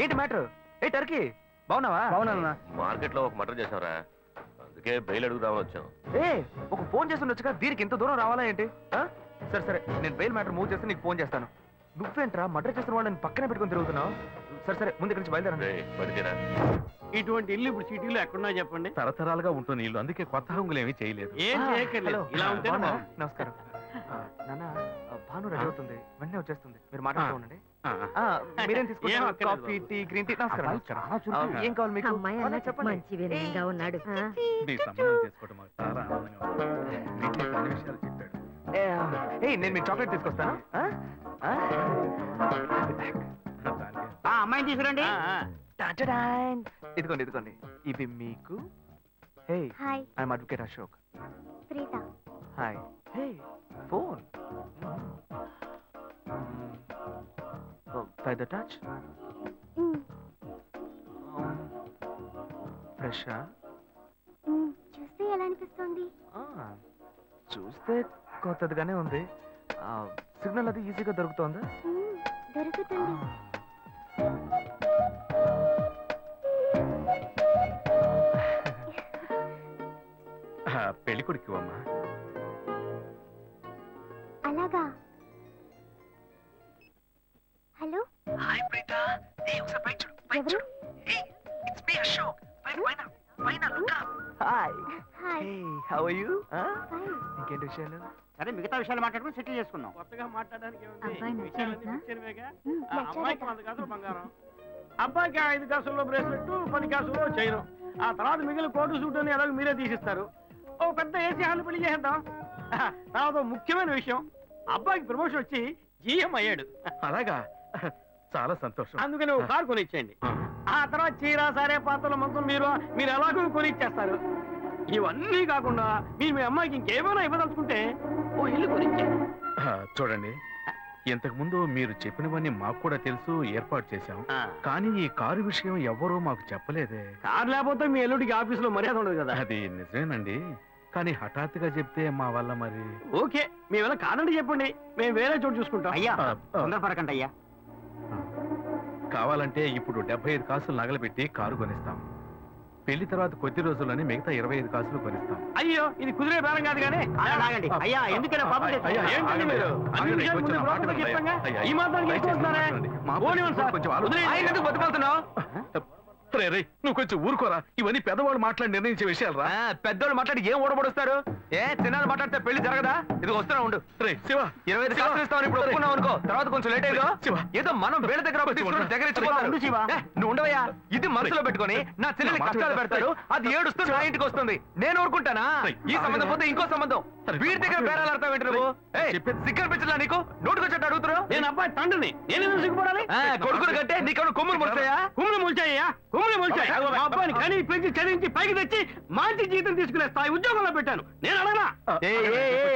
C: ఏంటి మ్యాటర్? టర్కీ బాగున్నావా?
E: బాగున్నా.
L: మార్కెట్ లో ఒక మర్డర్ చేసావురా, అందుకే బెయిల్ అడుగుదామని వచ్చాం.
C: ఒక ఫోన్ చేస్తుండొచ్చుగా, దీనికి ఇంత దూరం రావాలా ఏంటి? సరే నేను బెయిల్ మ్యాటర్ మూవ్ చేస్తే నీకు ఫోన్ చేస్తాను. నువ్వేంట్రా మర్డర్ చేసిన వాళ్ళని పక్కనే పెట్టుకుని తిరుగుతున్నావు? సరే ముందు నుంచి బయలుదేరండి.
L: పడితేరా
B: ఇటువంటి ఇల్లు ఇప్పుడు సిటీలో ఎక్కడున్నా చెప్పండి.
F: తరతరాలుగా ఉంటుంది ఇల్లు, అందుకే కొత్త హంగులు ఏమీ చేయలేదు.
B: ఏం చేయక్కర్లేదు, ఇలా ఉంటే
C: నమస్కారం. నాన్న, భాను రెడీ అవుతుంది, వెంటనే వచ్చేస్తుంది, మీరు మాట్లాడుతూ ఉండండి. మీరేం తీసుకుంటారు? Coffee, tea, green tea? నమస్కారం. ఏం కావాలి మీకు? చెప్పండి.
K: మంచి వినయంగా ఉన్నాడు.
F: నీ సంబంధం చేసుకోవడం మాకు చాలా ఆనందంగా ఉంది. నీతో కొన్ని విషయాలు చెప్పాడు.
C: నేను మీ చాక్లెట్ తీసుకొస్తాను.
J: అమ్మాయిని తీసుకురండి.
C: ఇదిగోండి, ఇవి మీకు.
G: Hi,
C: I'm advocate Ashok.
G: Preetha.
C: Hi. Phone by the touch. Fresh.
G: చూస్తే ఎలా అనిపిస్తుంది?
C: చూస్తే కొత్తదిగానే ఉంది. సిగ్నల్ అది ఈజీగా దొరుకుతోందా?
G: దొరుకుతుంది.
F: పెళ్లి కొడుకు అమ్మా.
G: అలాగా. Hello,
C: hi Preetha. ఒకసారి బయట చూడు, బయట చూడు. It's me Ashok. పైన look up. Hi. How are you? ఇంకేంటి విషయాలు?
J: సరే, మిగతా విషయాలు మాట్లాడుకుని సెటిల్ చేసుకుందాం.
B: కొత్తగా మాట్లాడడానికి
K: అబ్బాయి నచ్చాడా?
B: అమ్మాయికి 100 కాసులు బంగారం, అబ్బాయికి 5 కాసుల్లో బ్రేస్లెట్, 10 కాసుల్లో చైన్. ఆ తర్వాత మిగిలిన కోటు సూట్ అని ఎలాగో మీరే తీసిస్తారు. ఓ పెద్ద ఏసీ హాల్ పెళ్లి చేద్దాం. తర్వాత ముఖ్యమైన విషయం, అబ్బాయికి ప్రమోషన్ వచ్చి జీఎం అయ్యాడు.
F: అలాగా, చాలా సంతోషం.
B: అందుకని ఒక కారు కొనిచ్చేయండి. ఆ తర్వాత చీర, సారే, పాత్రల మొత్తం మీరు ఎలాగో కొనిచ్చేస్తారు. ఇవన్నీ కాకుండా మీరు మీ అమ్మాయికి ఇంకేమైనా ఇవ్వదలుచుకుంటే ఓ ఇల్లు కొనిచ్చేయండి.
F: చూడండి, ఇంతకు ముందు మీరు చెప్పినవన్నీ మాకు కూడా తెలుసు, ఏర్పాటు చేశాం. కానీ ఈ కారు విషయం ఎవ్వరూ మాకు చెప్పలేదే.
B: కారు లేకపోతే మీ ఎల్లుడికి ఆఫీసులో మర్యాద ఉండదు కదా.
F: అది నిజమేనండి, కానీ హఠాత్తుగా చెప్తే మా వల్ల మరి.
B: ఓకే, మీ వల్ల కాదండి చెప్పండి, మేము వేరే చోటు చూసుకుంటాం.
J: అయ్యా, తొందరపడకండి అయ్యా.
F: కావాలంటే ఇప్పుడు 75 కాసులు నగలబెట్టి కారు కొనిస్తాం. పెళ్లి తర్వాత కొద్ది రోజుల్లోనే మిగతా 25 కాసులు కొనిస్తాం.
B: అయ్యో, ఇది కుదిరే బేరం కాదు కానీ.
J: ఆగండి అయ్యా, ఎందుకైనా పాపం చేస్తున్నారు?
B: ఏంటండి మీరు? అన్ని విషయాలు ముందు బ్రోకర్తో చెప్తాంగా? ఈ మాత్రానికి ఎక్కువ వస్తున్నారే? పోనివ్వండి సార్.
C: బతుకుతున్నావు.
F: రే రే నువ్వు కొంచెం ఊరుకోరా, ఇవన్నీ పెద్దవాళ్ళు మాట్లాడి నిర్ణయించే విషయాలు రా.
C: పెద్దోళ్ళు మాట్లాడి ఏం ఓడబడుస్తారు? చిన్నాళ్ళు మాట్లాడితే పెళ్లి జరగదా? ఇది వస్తున్నా ఉండు.
F: రే శివ,
C: 25 కాసులు ఇస్తామని ఇప్పుడు ఒప్పుకున్నావు అనుకో, తర్వాత కొంచెం లేట్ అయ్యో ఏదో మనం వీళ్ళ దగ్గర దగ్గర నువ్వు ఉండవయ్యా. ఇది మనసులో పెట్టుకొని నా చెల్లెలు కష్టాలు పెడతారు, అది ఏడుస్తూ నా ఇంటికి వస్తుంది, నేను ఊరుకుంటానా? ఈ సంబంధం పోతే ఇంకో సంబంధం, వీడి దగ్గర బేరాలు ఆడతావు ఏంటి నువ్వు? సిగ్గర్ పిచ్చలా నీకు? నోటుకొచ్చాడు అడుగుతున్నావు.
B: నేను అబ్బాయి తండ్రిని, నేను సిగ్గుపడాలి?
C: కొడుకులు కంటే నీకు కొమ్ములు ముడతాయా?
B: కుమ్ములు ముల్చాయ్యా, కుమ్ములు ముల్చాయి. మా అబ్బాయిని కని పెంచి చదివించి పైకి తెచ్చి మంచి జీతం తీసుకునే స్థాయి ఉద్యోగంలో పెట్టాను, నేను అడగనా?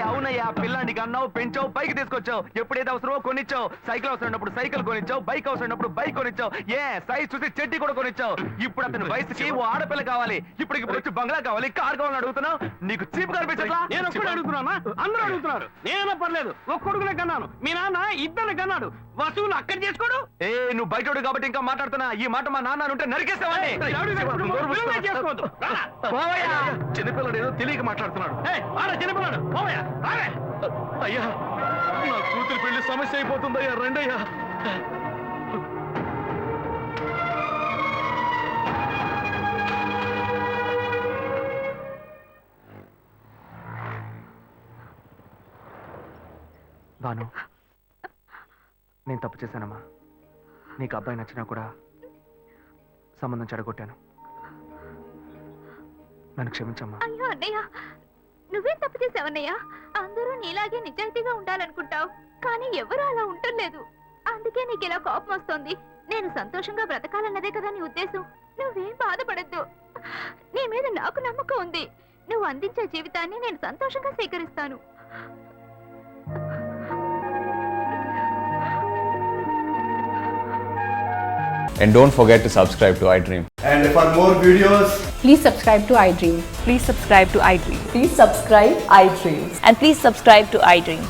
C: అవునయ్యా, పిల్లానికి అన్నావు, పెంచావు, పైకి తీసుకొచ్చావు, ఎప్పుడైతే అవసరమో కొనిచ్చావు. సైకిల్ అవసరమైనప్పుడు సైకిల్ కొనిచ్చావు, బైక్ అవసరమైనప్పుడు బైక్ కొనిచ్చావు, సైజ్ చూసి చెడ్డీ కూడా కొనిచ్చావు. ఇప్పుడు అతని వయసుకి ఓ ఆడపిల్ల కావాలి, ఇప్పుడు వచ్చి బంగ్లా కావాలి, కార్ కావాలని అడుగుతున్నావు. నీకు చీప్ కనిపించట్లా?
B: నేను ఒక్కడే అడుగుతున్నా, అందరూ అడుగుతున్నారు. నేనైనా పర్లేదు, ఒక్కడుకునే కన్నాను, మీ నాన్న ఇద్దరిని కన్నాడు, వసూలు అక్కడ చేసుకోడు.
C: నువ్వు బయటోడు కాబట్టి ఇంకా మాట్లాడుతున్నా, ఈ మాట మా నాన్న ఉంటే నరికేస్తావని.
B: చేసుకోవద్దు.
F: చిన్నపిల్లడు ఏదో తెలియక మాట్లాడుతున్నాడు.
B: చిన్నపిల్లాడు
F: అయ్యా, నా కూతురు పెళ్లి సమస్య అయిపోతుందయ్యా, రండయ్యా.
C: భాను, నేను తప్పు చేశానమ్మా. నీకు అబ్బాయి నచ్చినా కూడా సంబంధం చెడగొట్టాను, నన్ను క్షమించమ్మా.
G: అయ్యో అన్నయ్య, నువ్వేం తప్పు చేసావన్నయ్య? అందరూ నీలాగే నిజాయితీగా ఉండాలనుకుంటావు, కానీ ఎవరు అలా ఉండలేదు. అందుకే నీకు ఇలా కోపం వస్తుంది. నేను సంతోషంగా బ్రతకాలన్నదే కదా నీ ఉద్దేశం. నువ్వేం బాధపడద్దు, నీ మీద నాకు నమ్మకం ఉంది. నువ్వు అందించే జీవితాన్ని నేను సంతోషంగా స్వీకరిస్తాను.
M: And don't forget to subscribe to iDream.
N: And for more videos,
O: please subscribe to iDream.
P: Please subscribe to iDream.
O: Please subscribe iDream.
P: And please subscribe to iDream.